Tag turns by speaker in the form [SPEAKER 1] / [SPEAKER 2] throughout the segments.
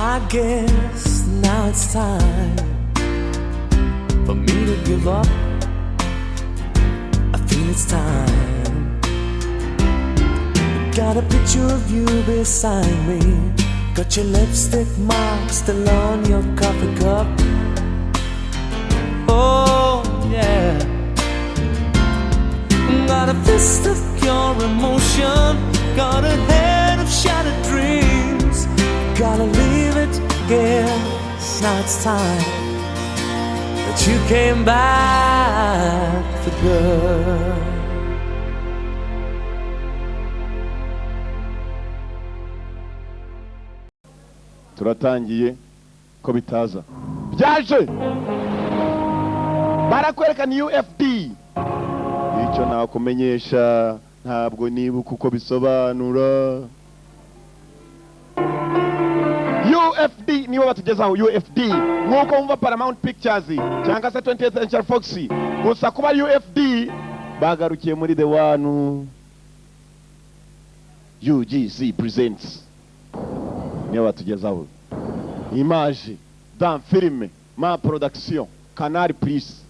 [SPEAKER 1] I guess now it's time for me to give up. I feel it's time. Got a picture of you beside me. Got your lipstick mark still on your coffee cup. Oh yeah. Got a fist of pure emotion. Got a head of shattered dreams. Gotta leave it, guess now it's time that you came back for good.
[SPEAKER 2] Turatangiye ko bitaza byaje barakwereka ni UFD icyo nakumenyesha ntabwo nibuka uko bisobanura. UFD nibo batugezaho UFD nkuko wumva Paramount Pictures cyangwa se 20th Century Fox, gusa kuba UFD bagarukiye muri The One. UGC presents nibo batugezaho image dans film ma production Canal Plus.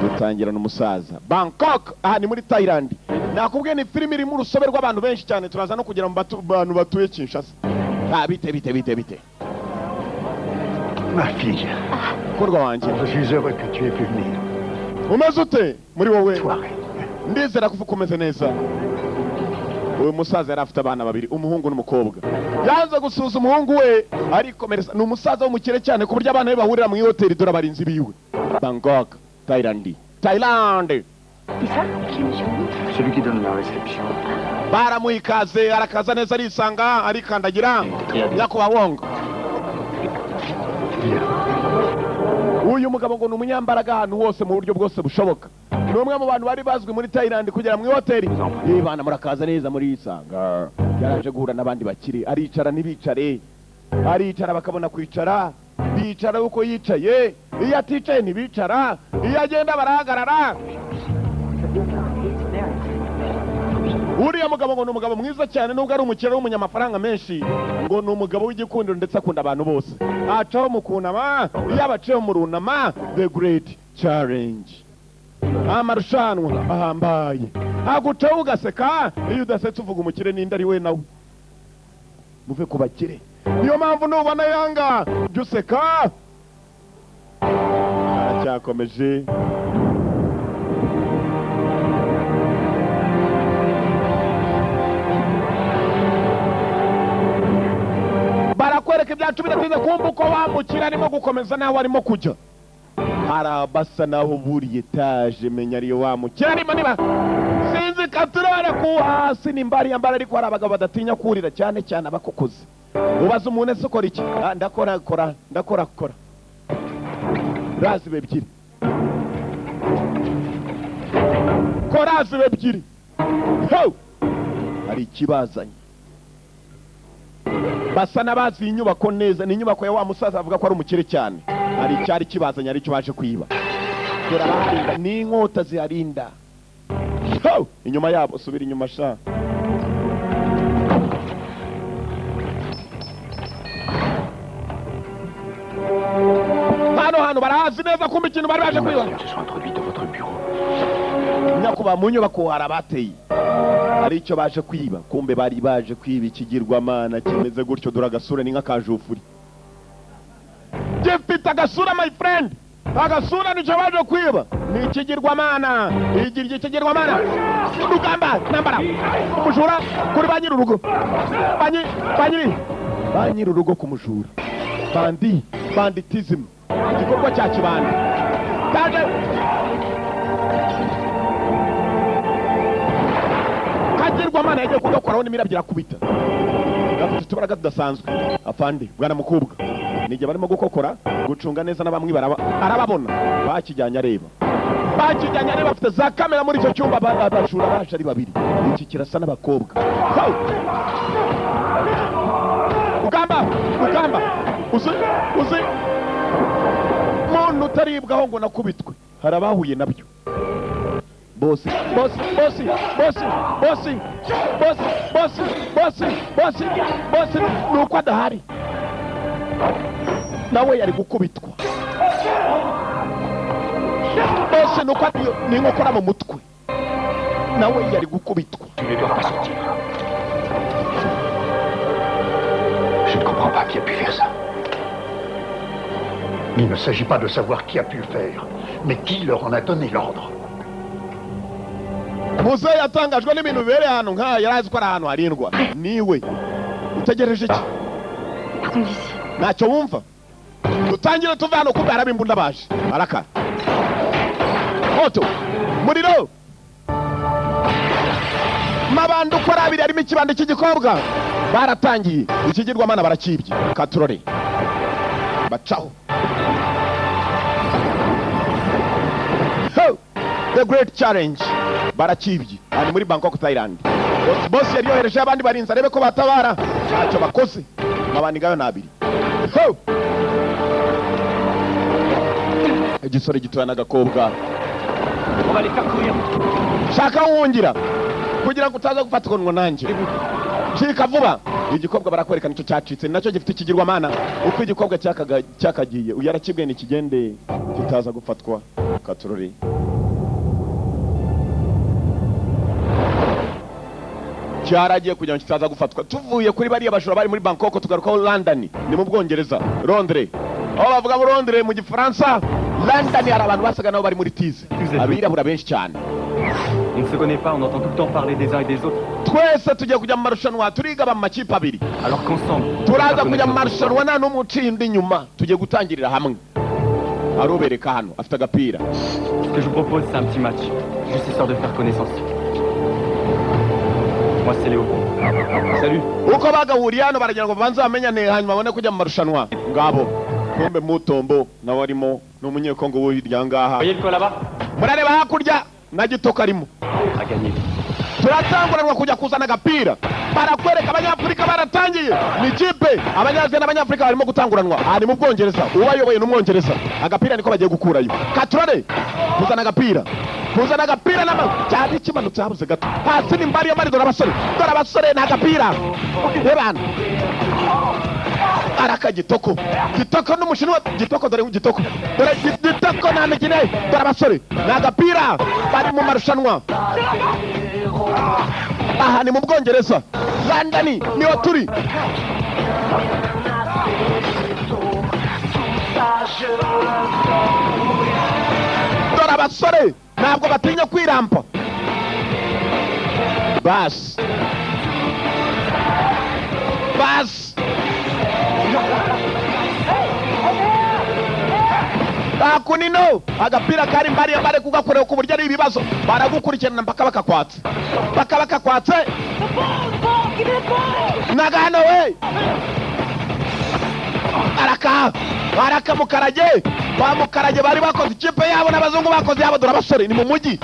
[SPEAKER 2] Dutangira n'umusaza Bangkok, aha ni muri Thailand. Nakubwiye ni film iri mu rusobe rw'abantu benshi cyane, turaza no kugira mu bantu batuye Kinshasa. Bite.
[SPEAKER 3] Ma fille.
[SPEAKER 2] Kurwa wanje.
[SPEAKER 3] Je suis heureux que tu aies pu venir.
[SPEAKER 2] Umeze ute muri wowe?
[SPEAKER 3] Soirée.
[SPEAKER 2] Ndizera kuvuga umeze neza. Uyu musaza yari afite abana babiri, umuhungu n'umukobwa. Yanze gusuza umuhungu we ariko ni umusaza w'umukire cyane ku buryo abana be bahurira mu hoteli dore abarinzi biwe. Bangkok, Thailand.
[SPEAKER 4] C'est ça? Qui est monsieur?
[SPEAKER 3] Celui qui donne la réception.
[SPEAKER 2] Baramuhikaze arakaza neza arisanga arikandagira yakuba wongo. Uyu mugabo ngo n'umunyambaraga ahantu hose mu buryo bwose bushoboka. Ni umwe mu bantu bari bazwi muri Thailand kugera mu hoteli. Bana murakaza neza muri isanga. Yaraje guhura n'abandi bakiri, aricara ntibicare. Aricara bakabona kwicara, bicara uko yicaye. Iyo aticaye ntibicara, iyo agenda barahagarara. Uriya mugabo ngo n'umugabo mwiza cyane nubwo ari umukire w'umunyamafaranga menshi, ngo n'umugabo w'igikundiro ndetse akunda abantu bose. Acaho mukunama, iyo abaceho murunama. The Great Challenge, amarushanwa ahambaye. Agucaho ugaseka, iyo udasetse uvuga umukire ninde ari we nawe. Muve ku bakire. Niyo mpamvu nubona yanga jya useka. Aracyakomeje. Barakwereka ibyacu bidatinze kumva uko wamukira arimo gukomeza nawe arimo kujya. Harabasa naho buri etaje menya ariyo wamukira arimo niba sinzi katurare ku hasi nimbari yambara ariko hari abagabo badatinya kurira cyane cyane abakokoze. Ubaza umuntu ese ukora iki? Ndakora. Razi bebyiri. Korazi bebyiri. Ho! Hari ikibazanye. Basa nabazi inyubako neza, ni inyubako ya wa musaza avuga ko ari umukire cyane. Hari icyari kibazanye ari cyo baje kwiba. Dore abarinda ni inkota ziharinda. Ho! Inyuma yabo subira inyuma sha. Hano barazi neza kumba ikintu bari baje kwiba. Nyakuba mu nyubako harabateye. Hari icyo baje kwiba, kumbe bari baje kwiba ikigirwamana kimeze gutyo dore agasura ni nk'akajufuri. Gifite agasura my friend. Agasura nicyo baje kwiba. Ni ikigirwamana. Ikigirwamana. Rugamba nambara. Umujura kuri banyiri urugo. Banyiri urugo kumujura. Banditism. Igikorwa cya kibanda. Kaje. Kagirwamana yagiye kugakoraho n'imirabyo kubita. Gafite tubaraga tudasanzwe. Afande bwana mukubwa. Nige barimo gukokora gucunga neza n'abamwe arababona. Bakijyanye areba afite za kamera muri icyo cyumba abashura baje ari babiri. Iki kirasa n'abakobwa. Ugamba. Uzi. Muntu utaribwaho ngo nakubitwe. Harabahuye nabyo. bosi nuko adahari nawe yari gukubitwa bosi nuko ni inkokora mu mutwe nawe yari gukubitwa.
[SPEAKER 3] Tu ne dois pas sortir. Je ne comprends pas qui a pu faire ça. Il ne s'agit pas de savoir qui a pu le faire, mais qui leur en a donné l'ordre.
[SPEAKER 2] Muze yatangajwe n'ibintu bibereye hano nk'aya yari azi ko ari ahantu harindwa niwe utegereje iki ntacyo wumva utangire tuve hano kuko haraba imbunda baje arakara moto muriro mabanda ukora abiri harimo ikibando cy'igikobwa baratangiye ikigirwamana barakibye katurore bacaho the great challenge barakibye ari muri Bangkok Thailand. Boss yari yohereje abandi barinzi arebe ko batabara ntacyo bakoze mabandi ngayo nabiri igisore gitoya n'agakobwa shaka wungira kugira ngo utaza gufatwa ngo nanjye shika vuba igikobwa barakwerekana icyo cyacitse nacyo gifite ikigirwamana uko igikobwa cyakagiye uyarakibwe ni kigende kitaza gufatwa katurore cyaragiye kugira ngo kitaza gufatwa. Tuvuye kuri bariya bashora bari muri Bangkok tugaruka London ni mu Bwongereza Londres aho bavuga mu Londres mu Gifaransa London hari abantu basaga nabo bari muri tize abirabura benshi cyane.
[SPEAKER 5] On ne se connaît pas, on entend tout le temps parler des uns et des autres.
[SPEAKER 2] Twese tugiye kujya mu marushanwa turiga ba makipe abiri
[SPEAKER 5] Alors qu'ensemble
[SPEAKER 2] turaza kujya mu marushanwa nta n'umucindi inyuma tugiye gutangirira hamwe arobereka hano afite agapira.
[SPEAKER 5] Ce que je vous propose c'est un petit match juste histoire de faire connaissance. Moi c'est Léo. Salut.
[SPEAKER 2] Uko bagahuriye hano baragira ngo banze bamenyane hanyuma babone kujya mu marushanwa ngabo Kombe Mutombo nawe arimo n'umunyekongo wo hirya ngaha.
[SPEAKER 5] Voyez le col là-bas?
[SPEAKER 2] Murareba hakurya na gitoka arimo
[SPEAKER 5] A gagné.
[SPEAKER 2] turatanguranwa kujya kuzana agapira barakwereka abanyafurika baratangiye ni kipe abanyaziya n'abanyafurika barimo gutanguranwa ari mu Bwongereza uwayoboye n'umwongereza agapira niko bagiye gukurayo katurare kuzana agapira n'ama cyari kimanutse habuze gato hasi ni mbari y'amari dore abasore na agapira ebana araka gitoko n'umushinwa gitoko dore gitoko nta mikino dore abasore na agapira bari mu marushanwa aha ni mu Bwongereza London niho turi dore abasore ntabwo batinya kwirampa basi akunino agapira kari mbari yambare kugakoreho ku buryo ari ibibazo baragukurikirana mpaka bakakwatse nagano we araka mukarage bari bakoze ikipe yabo n'abazungu bakoze yabo dore abasore ni mu mujyi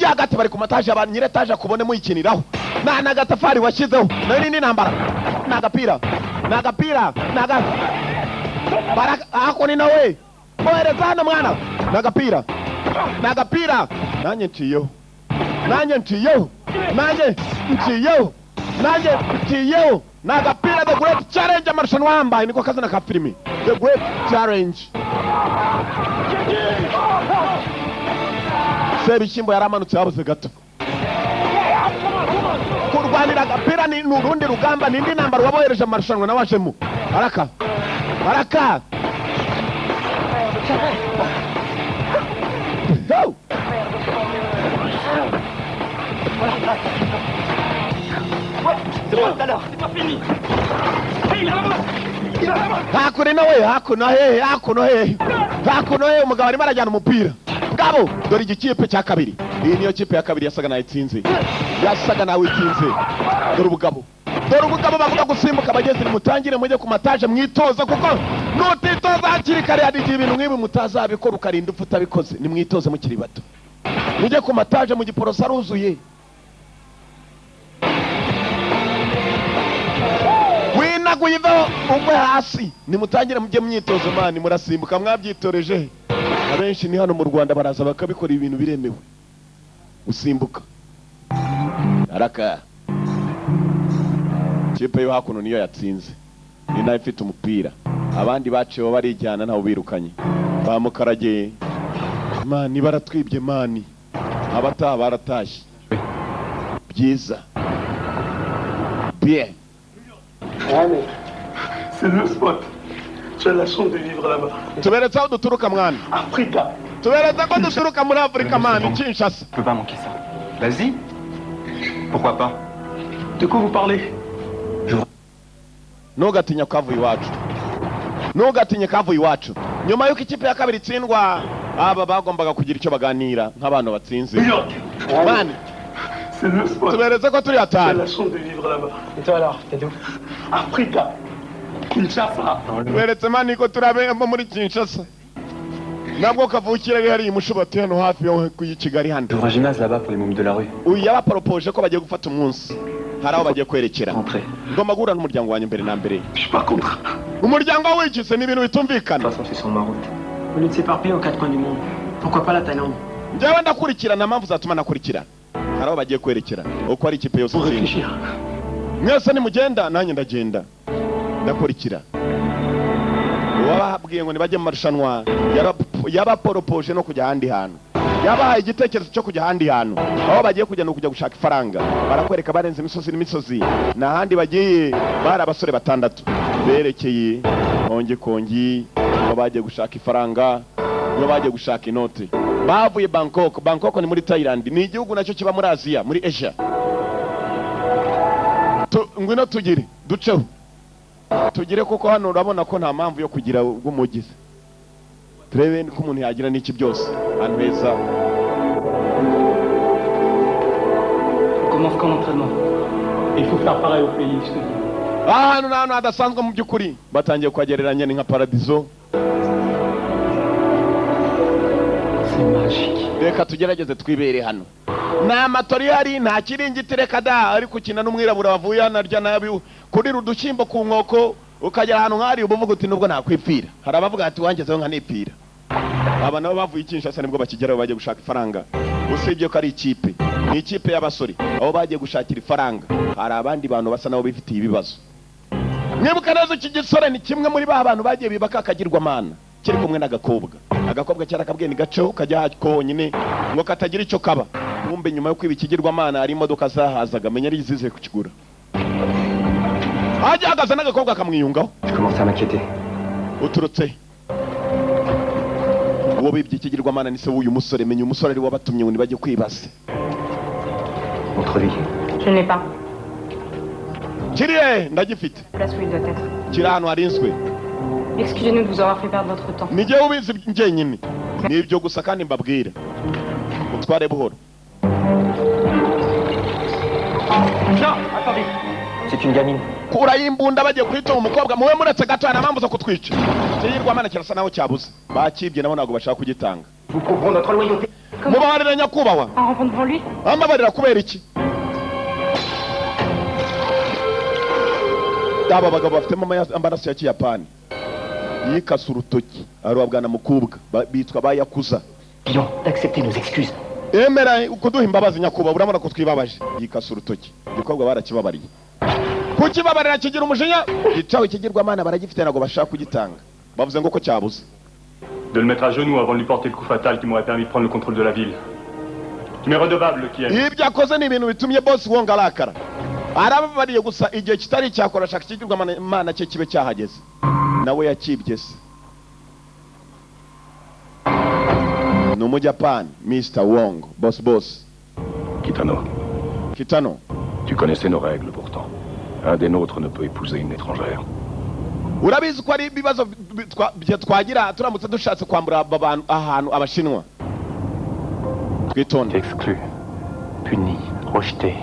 [SPEAKER 2] hagati bari ku mataje abantu nyire taje akubone muyikiniraho na gatafari washyizeho nayo ni nambara nagapira akunino we bohereza hano mwana nagapira nanjye nciyeho nagapira the great challenge amarushanwa yambaye niko kazina ka filimi the great challenge. Sebishyimbo yaramanutse habuze gato kurwanira agapira ni urundi rugamba nindi nambara wabohereje amarushanwa nawajemo araka go.
[SPEAKER 5] C'est pas tout à l'heure, c'est pas fini. Hey,
[SPEAKER 2] hakuno he umugabo arimo arajyana umupira ngabo dore igikipe cya kabiri iyi niyo kipe ya kabiri yasaga nawe itsinze dore ubugabo bavuga gusimbuka abageze nimutangire mujye ku mataje mwitoza kuko nutitoza hakiri kare hari igihe ibintu nk'ibi mutazabikora ukarinda upfa utabikoze nimwitoze mukiri bato mujye ku mataje mu giporosa aruzuye winaguyiveho ugwe hasi nimutangire mujye mwitozo mani murasimbuka mwabyitoreje abenshi ni hano mu Rwanda baraza bakabikora ibintu biremewe usimbuka araka kipe yo hakuno niyo yatsinze ni nayo ifite umupira abandi baciwe barijyana ntawe birukanye bamukarage mani baratwibye mani abataha baratashye byiza bien
[SPEAKER 3] C'est le spot. Tu as la chance de vivre là-bas.
[SPEAKER 2] tuberetse aho duturuka mwana
[SPEAKER 3] Africa.
[SPEAKER 2] tuberetse ko duturuka muri Afurika mani Kinshasa
[SPEAKER 5] Je peux pas manquer ça. Vas-y. Pourquoi pas?
[SPEAKER 3] De quoi vous parlez?
[SPEAKER 2] ntugatinya kavuye iwacu ntugatinye kavuye iwacu nyuma y'uko ikipe ya kabiri itsindwa aba bagombaga kugira icyo baganira nk'abantu batsinze
[SPEAKER 3] New York.
[SPEAKER 2] mani
[SPEAKER 3] C'est le spot.
[SPEAKER 2] tuberetse ko turi
[SPEAKER 3] Tu as
[SPEAKER 2] hatanu
[SPEAKER 3] la chance de vivre là-bas.
[SPEAKER 5] Et toi alors? T'es d'où?
[SPEAKER 3] Africa. Kinshasa.
[SPEAKER 2] tuberetse mani ko turabemo muri Kinshasa nabwo kavukire hari imushubati hano hafi yo ku Kigali hano
[SPEAKER 5] J'ouvre un gymnase là-bas pour les mômes de la rue.
[SPEAKER 2] uyu yabaporopoje ko bagiye gufata umunsi hari aho bagiye kwerekera
[SPEAKER 5] Rentrez.
[SPEAKER 2] ngomba guhura n'umuryango wanjye mbere na mbere
[SPEAKER 3] Je suis pas contre.
[SPEAKER 2] umuryango w'ikise ni ibintu
[SPEAKER 5] De
[SPEAKER 2] bitumvikana
[SPEAKER 5] toute façon, c'est sur ma route.
[SPEAKER 6] Au lieu de s'éparpiller aux quatre coins du monde, pourquoi pas la Thaïlande?
[SPEAKER 2] njyewe ndakurikirana mpamvu zatuma nakurikira hari aho bagiye kwerekera uko ari ikipe yose
[SPEAKER 3] Faut
[SPEAKER 2] itsinda
[SPEAKER 3] réfléchir.
[SPEAKER 2] mwese nimugenda nanjye ndagenda ndakurikira uwababwiye ngo nibajye mu marushanwa yabaporopoje no kujya ahandi hantu yabahaye igitekerezo cyo kujya ahandi hantu aho bagiye kujya ni ukujya gushaka ifaranga barakwereka barenze imisozi n'imisozi n'ahandi bagiye bari abasore 6 berekeye kongi aho bagiye gushaka ifaranga aho bagiye gushaka inote bavuye Bangkok ni muri Thailand ni igihugu nacyo kiba muri Aziya muri Asia ngwino tugire duceho tugire kuko hano urabona ko nta mpamvu yo kugira ubw'umugizi turebe ko umuntu yagira n'iki byose ahantu heza
[SPEAKER 6] On commence comme entraînement.
[SPEAKER 3] Il faut faire pareil au pays, je te dis.
[SPEAKER 2] ahantu n'ahantu hadasanzwe mu by'ukuri batangiye kuhagereranya ni nka paradizo
[SPEAKER 6] C'est magique.
[SPEAKER 2] reka tugerageze twibere hano nta matori hari nta kiringiti reka da ari gukina n'umwirabura wavuye hano arya nabi kurira udushyimbo ku nkoko ukagera ahantu nk'ahari uba uvuga uti nubwo nakwipfira hari abavuga ati wangezeho nkanipfira aba nabo bavuye i Kinshasa nibwo bakigeraho bagiye gushaka ifaranga usibye ko ari ikipe ni ikipe y'abasore aho bagiye gushakira ifaranga hari abandi bantu basa nabo bifitiye ibibazo mwibuka neza iki gisore ni kimwe muri ba bantu bagiye bibaka akagirwamana kiri kumwe n'agakobwa cyarakabwiye ni gaceho kajya konyine ngo katagira icyo kaba mwumve nyuma yo kwiba ikigirwamana hari imodoka zahazaga menya ari izize kukigura hajya hagaze n'agakobwa kamwiyungaho
[SPEAKER 5] Je commence à m'inquiéter.
[SPEAKER 2] uturutse uwo bibye ikigirwamana ni se w'uyu musore menya umusore ari wabatumye ngo nibajye kwibase
[SPEAKER 5] Votre vie.
[SPEAKER 4] Je ne l'ai pas.
[SPEAKER 2] kiriye ndagifite
[SPEAKER 4] Place où il doit être.
[SPEAKER 2] kiri ahantu harinzwe
[SPEAKER 4] Excusez-nous de vous avoir fait perdre votre temps.
[SPEAKER 2] ni jyewe ubizi njyenyine ni ibyo gusa kandi mbabwira utware buhoro
[SPEAKER 5] Non, attendez. C'est une gamine.
[SPEAKER 2] kurayo imbunda bagiye kwitoma umukobwa muwe muretse gato nta mpamvu zo kutwica ikigirwamana kirasa naho cyabuze bakibye nabo ntabwo bashaka kugitanga
[SPEAKER 5] Vous couvrons notre loyauté.
[SPEAKER 2] mubabarira nyakubahwa
[SPEAKER 4] En rampant devant lui?
[SPEAKER 2] ambabarira kubera iki aba bagabo bafitemo amaraso ya kiyapani yikase urutoki arubabwana mukobwa bitwa bayakuza
[SPEAKER 3] Guillaume, d'accepter nos excuses.
[SPEAKER 2] emera kuduha imbabazi nyakubahwa urabona ko twibabaje yikase urutoki igikobwa barakibabariye kukibabarira kigira umujinya gicaho ikigirwamana baragifite ntabwo bashaka kugitanga bavuze ngo ko cyabuze
[SPEAKER 7] De le mettre à genoux avant de lui porter le coup fatal qui m'aurait permis de prendre le contrôle de la ville. Tu m'es redevable, Kiel.
[SPEAKER 2] ibyo akoze ni ibintu bitumye bosi wonga arakara arababariye gusa igihe kitari cyakora ashaka ikigirwamana cye kibe cyahageze nawe yakibye se ni umujapani Mr. Wong boss
[SPEAKER 8] Kitano,
[SPEAKER 2] Kitano
[SPEAKER 8] tu connaissais nos règles pourtant. Un des nôtres ne peut épouser une étrangère.
[SPEAKER 2] urabizi ko ari ibibazo twagira turamutse dushatse kwambura ahantu abashinwa twitonde
[SPEAKER 5] Exclu, puni, rejeté,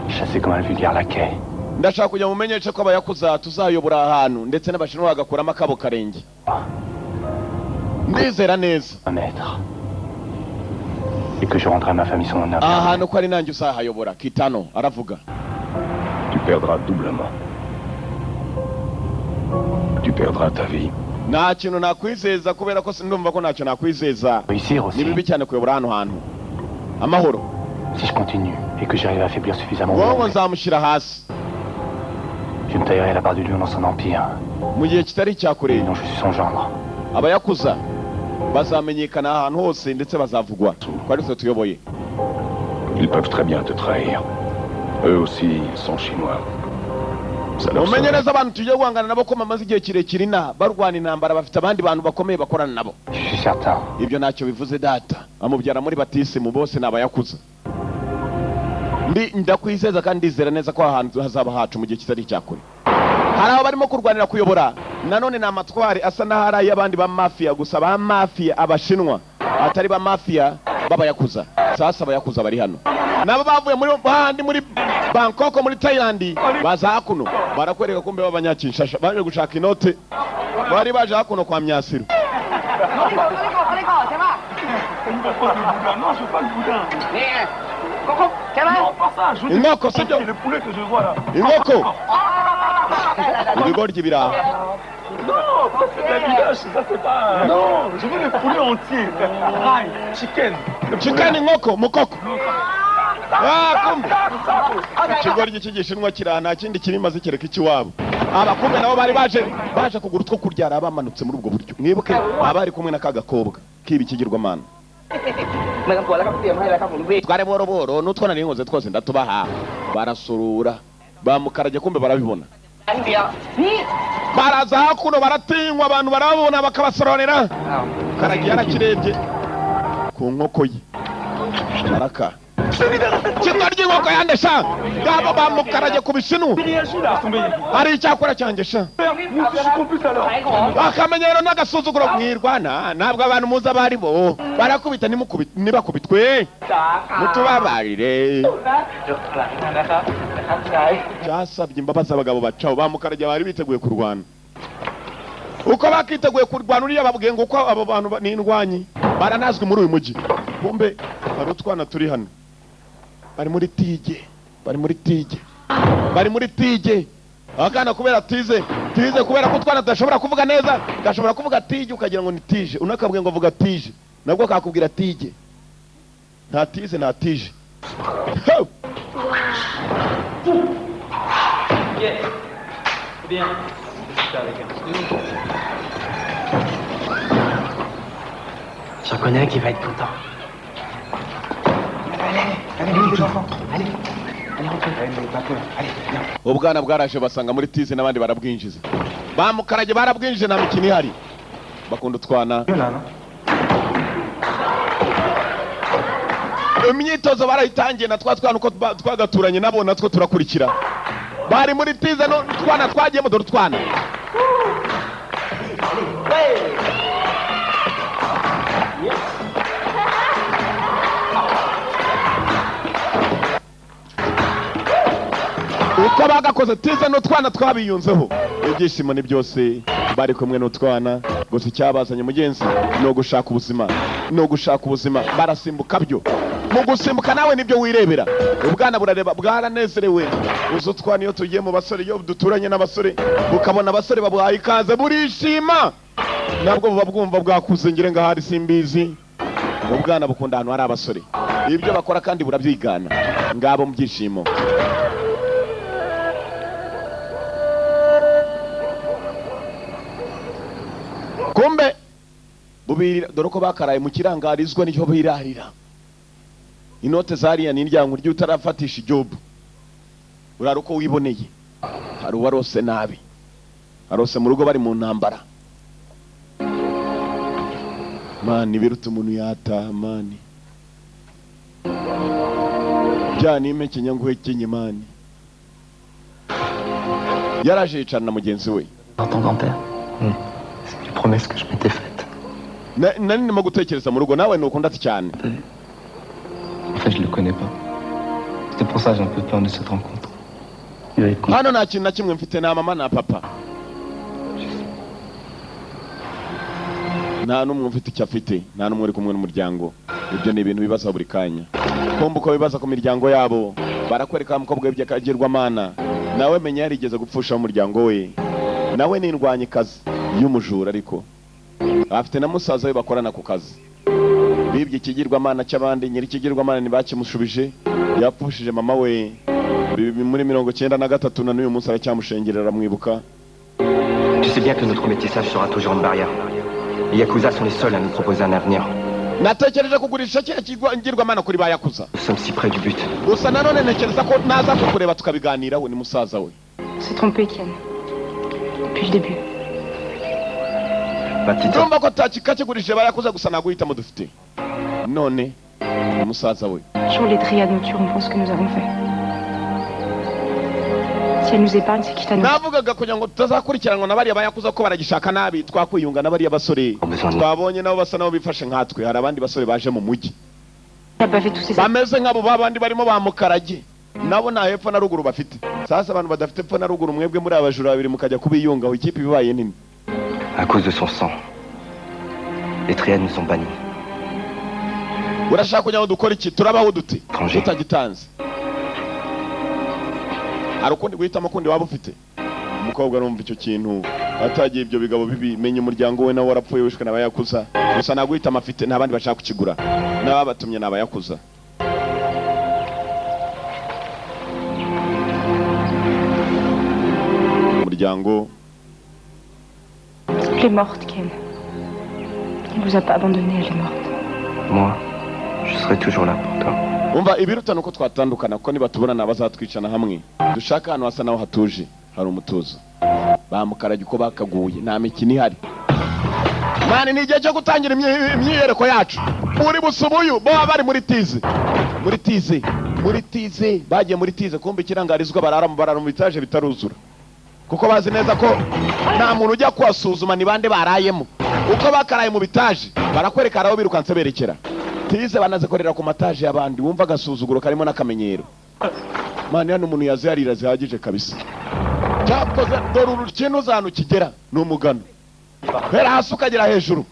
[SPEAKER 5] chassé comme un vulgaire laquais.
[SPEAKER 2] ndashaka kujya mumenyeshe ko abayakuza tuzayobora ahantu ndetse n'abashinwa bagakuramo akabo karenge ndizera neza
[SPEAKER 5] Un maître. Et que je rendrai à ma famille son honneur.
[SPEAKER 2] ahantu ko ari nanjye uzahayobora Kitano aravuga
[SPEAKER 8] Tu perdras doublement. Tu perdras ta vie.
[SPEAKER 2] nta kintu nakwizeza kubera ko ndumva ko ntacyo nakwizeza
[SPEAKER 5] Réussir
[SPEAKER 2] ni
[SPEAKER 5] aussi.
[SPEAKER 2] bibi cyane kuyobora hano hantu amahoro
[SPEAKER 6] Si je continue et que j'arrive à affaiblir suffisamment
[SPEAKER 2] wowe ngo
[SPEAKER 6] mon
[SPEAKER 2] nzamushyira hasi
[SPEAKER 6] je me taillerai la part du lion dans son empire.
[SPEAKER 2] mu gihe kitari icya kure.
[SPEAKER 6] Non, je suis son gendre.
[SPEAKER 2] abayakuza bazamenyekana ahantu hose ndetse bazavugwa ko ari twe tuyoboye.
[SPEAKER 8] Ils peuvent très bien te trahir. Eux aussi sont chinois. Ça leur
[SPEAKER 2] umenye
[SPEAKER 8] saurait.
[SPEAKER 2] neza abantu tugiye guhangana nabo ko bamaze igihe kirekire barwana intambara, bafite abandi bantu bakomeye bakorana nabo.
[SPEAKER 6] Je suis certain.
[SPEAKER 2] Ibyo ntacyo bivuze data, amubyara muri batisimu, bose ni abayakuza. Ndakwizeza kandi ndizera neza ko ahantu hazaba hacu mu gihe kitari icyakure. Hari abo barimo kurwanira kuyobora, nanone ni amatware asa n'ahari ay'abandi ba mafia, gusa ba mafia abashinwa atari ba mafia b'abayakuza. Sasa abayakuza bari hano nabo bavuye muri handi muri Bangkok muri Thailand, baza hakuno barakwereka kumbe b'abanyakinshasha baje gushaka inote, bari baje hakuno kwa Myasiro. Inkoko sibyo? Inkoko ibigoryi biraho.
[SPEAKER 5] Non, ça c'est la village, ça c'est pas... Non, je veux le poulet entier. Rai, chicken.
[SPEAKER 2] Chicken inkoko mukoko. Kumbe ikigoryi cy'igishinwa kiraha nta kindi kirimaze kereka ikiwabo. Abakumbe nabo bari baje kugura utwo kuryara bamanutse muri ubwo buryo. Mwibuke abari kumwe na kagakobwa kibi kigirwamana. Tware boroboro n'utwana n'inkoze twose ndatubaha barasurura bamukarage kumbe barabibona. Baraza hakuno baratinywa, abantu barabona bakabasoronera. Karagi yarakirebye ku nkoko ye baraka kitarya inkoko yandesha ngabo bamukarage ku bishinu. Hari icyakora cyanjye sha akamenyero n'agasuzuguro mwirwana, ntabwo abantu muza bari bo barakubita nibakubitwe mutubabarire. Cyasabye imbabazi abagabo bacaho bamukarage bari biteguye kurwana. Uko bakiteguye kurwana uriya babwiye ngo uko abo bantu n'indwanyi baranazwe muri uyu mujyi. Kumbe hari utwana turi hano bari muri tige akana kubera tize kubera ko utwana tudashobora kuvuga neza, gashobora kuvuga tige ukagira ngo ni tije, unakabwiye ngo vuga tije nabwo kakubwira tige. Nta tize nta tije.
[SPEAKER 6] Bien. J'en connais un qui va être content. Allez, les enfants, allez. Allez, rentrez. Allez, viens.
[SPEAKER 2] Ubwana bwaraje basanga muri tize n'abandi barabwinjiza. Bamukarage barabwinjije nta mikino ihari. Bakunda utwana. Imyitozo barayitangiye na twana uko twagaturanye nabo natwo turakurikira. Bari muri tize no twana twagiyemo dore twana. Uko bagakoze tize no twana twabiyunzeho. Ibyishimo ni byose bari kumwe n'utwana, gusa icyabazanye mugenzi no gushaka ubuzima. Barasimbuka byo. Mu gusimbuka nawe nibyo wirebera. Ubwana burareba bwaranezerewe. Uzutwana iyo tugiye mu basore, iyo duturanye n'abasore ukabona abasore babuhaye ikaze burishima. Nabwo buba bwumva bwakuze ngire ngahari simbizi. Ubwana bukunda ahantu hari abasore. Ibyo bakora kandi burabyigana. Ngabo mu byishimo. Kumbe bubirira dore ko bakaraye mu kirangarizwa nicyo birarira. Inote zariya n'indyango ryo utarafatisha ijobu. Uraruko wiboneye. Hari warose nabi. Arose mu rugo bari mu ntambara. Mani biruta umuntu yata mani. Jani imekenya nguhekenye mani. Yaraje yicana na mugenzi we.
[SPEAKER 6] Dans ton grand-père. C'est une promesse que je m'étais faite.
[SPEAKER 2] Nani ndimo gutekereza mu rugo nawe nukunda cyane.
[SPEAKER 6] En fait, je le connais pas. C'était pour ça que j'ai un peu peur de cette rencontre. Il va être content.
[SPEAKER 2] Hano nta kintu na kimwe mfite na mama na papa. Nta n'umwe mfite icyo afite, nta n'umwe uri kumwe n'umuryango. Ibyo ni ibintu bibaza buri kanya. Kumva uko bibaza ku miryango yabo, barakwereka umukobwa w'ibyo akagirwamana. Nawe menya yarigeze gupfusha umuryango we. Nawe ni indwanyikazi y'umujura ariko afite na musaza we bakorana ku kazi. bibye ikigirwamana cy'abandi, nyiri ikigirwamana ntibakimushubije, yapfushije mama we muri 93 na n'uyu munsi aracyamushengerera mwibuka.
[SPEAKER 6] Tu sais bien que notre métissage sera toujours une barrière. Les Yakuza sont les seuls à nous proposer un avenir.
[SPEAKER 2] Natekereje kugurisha kiriya kigirwamana kuri ba Yakuza.
[SPEAKER 6] Nous sommes si près du but.
[SPEAKER 2] Gusa nanone ntekereza ko naza kukureba tukabiganiraho, ni musaza we.
[SPEAKER 4] C'est trompé, Etienne. Depuis le début.
[SPEAKER 6] Ma petite
[SPEAKER 2] Ndumva ko takikakigurishije ba Yakuza gusa naguhitamo dufite. None ni musaza we.
[SPEAKER 4] Sur les triades nocturnes pour ce que nous avons fait. Si elle nous épargne, c'est quitte à nous.
[SPEAKER 2] Navugaga kugira ngo tutazakurikiranwa na bariya ba Yakuza ko baragishaka nabi, twakwiyunga na bariya basore. Twabonye nabo basa nabo bifashe nkatwe, hari abandi basore baje mu mujyi.
[SPEAKER 4] Elle n'a pas fait tous ces
[SPEAKER 2] Bameze nk'abo babandi barimo bamukarage. Nabo nta hepfo na ruguru bafite. Sasa abantu badafite hepfo na ruguru, mwebwe muri abajura babiri mukajya kubiyungaho, ikipe bibaye nini.
[SPEAKER 6] À cause de son sang, les triades nous ont bannis.
[SPEAKER 2] Urashaka kugira ngo dukore iki? Turabaho dute tutagitanze? Hari ukundi guhitamo kundi waba ufite? Umukobwa arumva icyo kintu atagiye ibyo bigabo bibi, menye umuryango we nawe warapfuye wishwe n'aba Yakuza. Gusa naguhitamo afite, nta bandi bashaka kukigura, n'ababatumye n'aba Yakuza. Umuryango
[SPEAKER 4] Elle est morte, Ken. Elle vous a pas abandonné, elle est morte.
[SPEAKER 6] Moi, je serai toujours là pour toi.
[SPEAKER 2] Umva ibiruta nuko twatandukana, kuko niba tubona nabazatwicana hamwe. Dushaka ahantu hasa naho hatuje, hari umutuzo. Bamukarage uko bakaguye, nta mikino ihari. Mani ni igihe cyo gutangira imyiyereko yacu. Muri busubuyu bo bari muri tize. Muri tize bagiye muri tize kumbe ikirangarizwa barara mu bitaje bitaruzura. Kuko bazi neza ko nta muntu ujya kwasuzuma ni bande barayemo. Uko bakaraye mu bitaje barakwereka araho birukanse berekera. Tize banazikorera ku mataje y'abandi, wumva gasuzuguro karimo n'akamenyero. Mani hano umuntu yazarira zihagije kabisa. Cyakoze dore urukino uzanu kigera n'umugano. Hera hasi ukagera hejuru.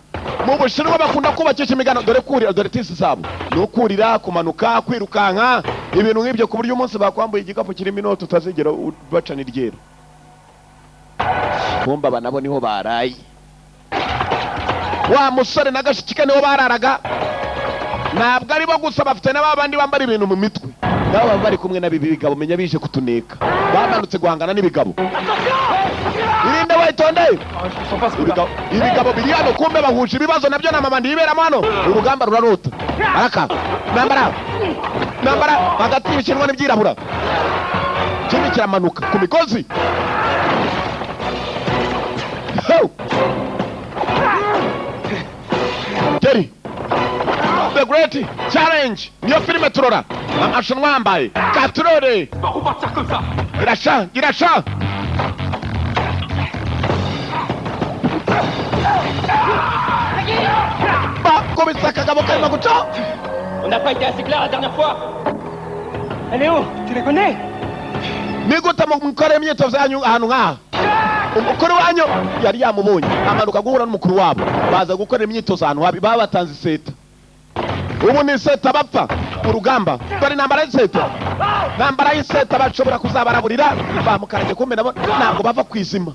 [SPEAKER 2] Mu Bushinwa bakunda kubakisha imigano, dore kurira, dore tisi zabo. No kurira, kumanuka, kwirukanka, ibintu nk'ibyo ku buryo umunsi bakwambuye igikapu kirimo inoti utazigera bacana iryero. Kumba banabo niho baraye. Wa musore nagashikike niho bararaga. Ntabwo ari bo gusa bafite n'abandi bambara ibintu mu mitwe. Nabo bari kumwe na bigabo menya bije kutuneka. Bamanutse guhangana n'ibigabo. Irinde witonde. Ibigabo biri hano kumbe bahuje ibibazo nabyo namabandi yiberamo hano. Urugamba rurarota. Araka. Nambara hagati y'ibishinwa n'ibyirabura. Kimwe kiramanuka ku migozi. Terry, The Great Challenge, niyo filime turora. Amashanwa yambaye katurore. Irasha. Kubitsa akagabo karimo guca.
[SPEAKER 5] On n'a pas été assez clair la dernière fois. Elle est où? Tu les connais?
[SPEAKER 2] Nigute mukore imyitozo yanyu ahantu nk'aha. Umukuru wanyu yari yamubonye amanuka guhura n'umukuru wabo, baza gukora imyitozo ahantu habi, babatanze seta. Ubu ni seta bapfa urugamba, dore nambara y'iseta. Nambara y'iseta bashobora kuzabaraburira, bamukarage kumbe nabo ntabwo bava kwizima.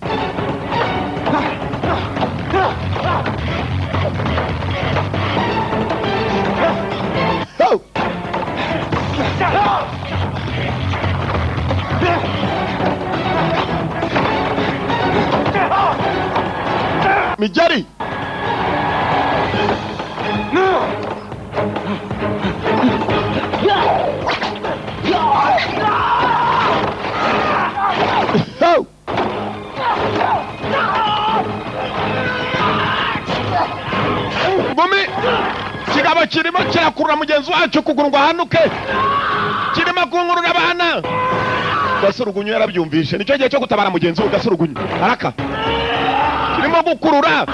[SPEAKER 2] Mijari. Gumi kigabo kirimo kirakurura mugenzi wacu kuguru ngo hanuke, kirimo kungurura abana. Gasurugunyu yarabyumvishe, nicyo gihe cyo gutabara mugenzi we. Gasurugunyu araka kirimo gukurura,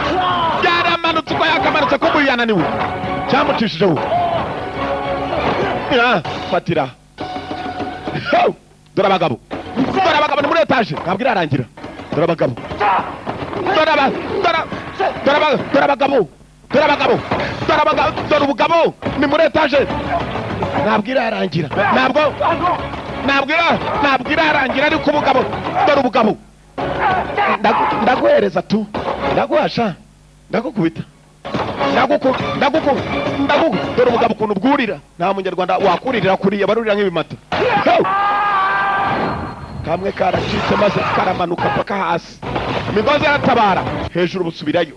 [SPEAKER 2] yaramanutse ko yakamanutse ko yananiwe, cyamucishijeho. Fatira. Dore abagabo ni muri etaje, ntabwo irarangira. Dore abagabo dore ubugabo ni muri etaje, ntabwo irarangira. Ntabwo irarangira ariko ubugabo, dore ubugabo. Ndaguhereza tu, ndaguhasha, ndagukubita. ndaguku dore umugabo ukuntu bwurira nta munyarwanda wakuririra kuriya barurira nk'ibimata kamwe karacitse maze karamanuka paka hasi imigozi yaratabara hejuru busubirayo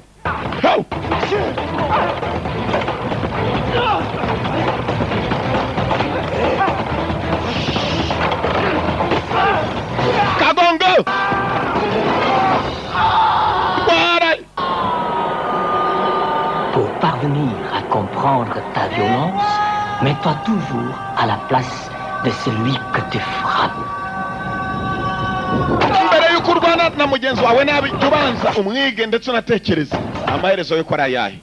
[SPEAKER 2] kagongo
[SPEAKER 9] Pour parvenir à comprendre ta violence, mets-toi toujours à la place de celui que tu frappes.
[SPEAKER 2] mbere yuko urwana na mugenzi wawe nabi ubanza umwige ndetse unatekereze amaherezo yuko ari ayahe.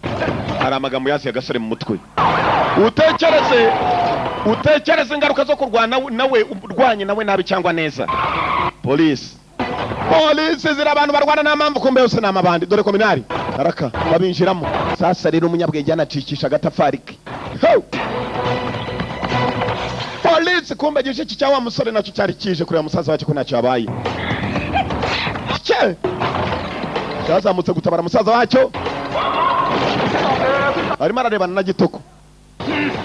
[SPEAKER 2] Hari amagambo yasi agasore mu mutwe. Utekereze ingaruka zo kurwana nawe urwanye nawe nabi cyangwa neza. Polisi zira abantu barwana nta mpamvu kumbe yose n'amabandi dore kominari araka babinjiramo. Sasa rero umunyabwenge anacikisha agatafari ke. Polisi kumbe gishiki cyawa musore nacyo cyari kije kureba musaza wacu ko ntacyo yabaye. Yazamutse gutabara musaza wacyo. Arimo ararebana na Gitoko.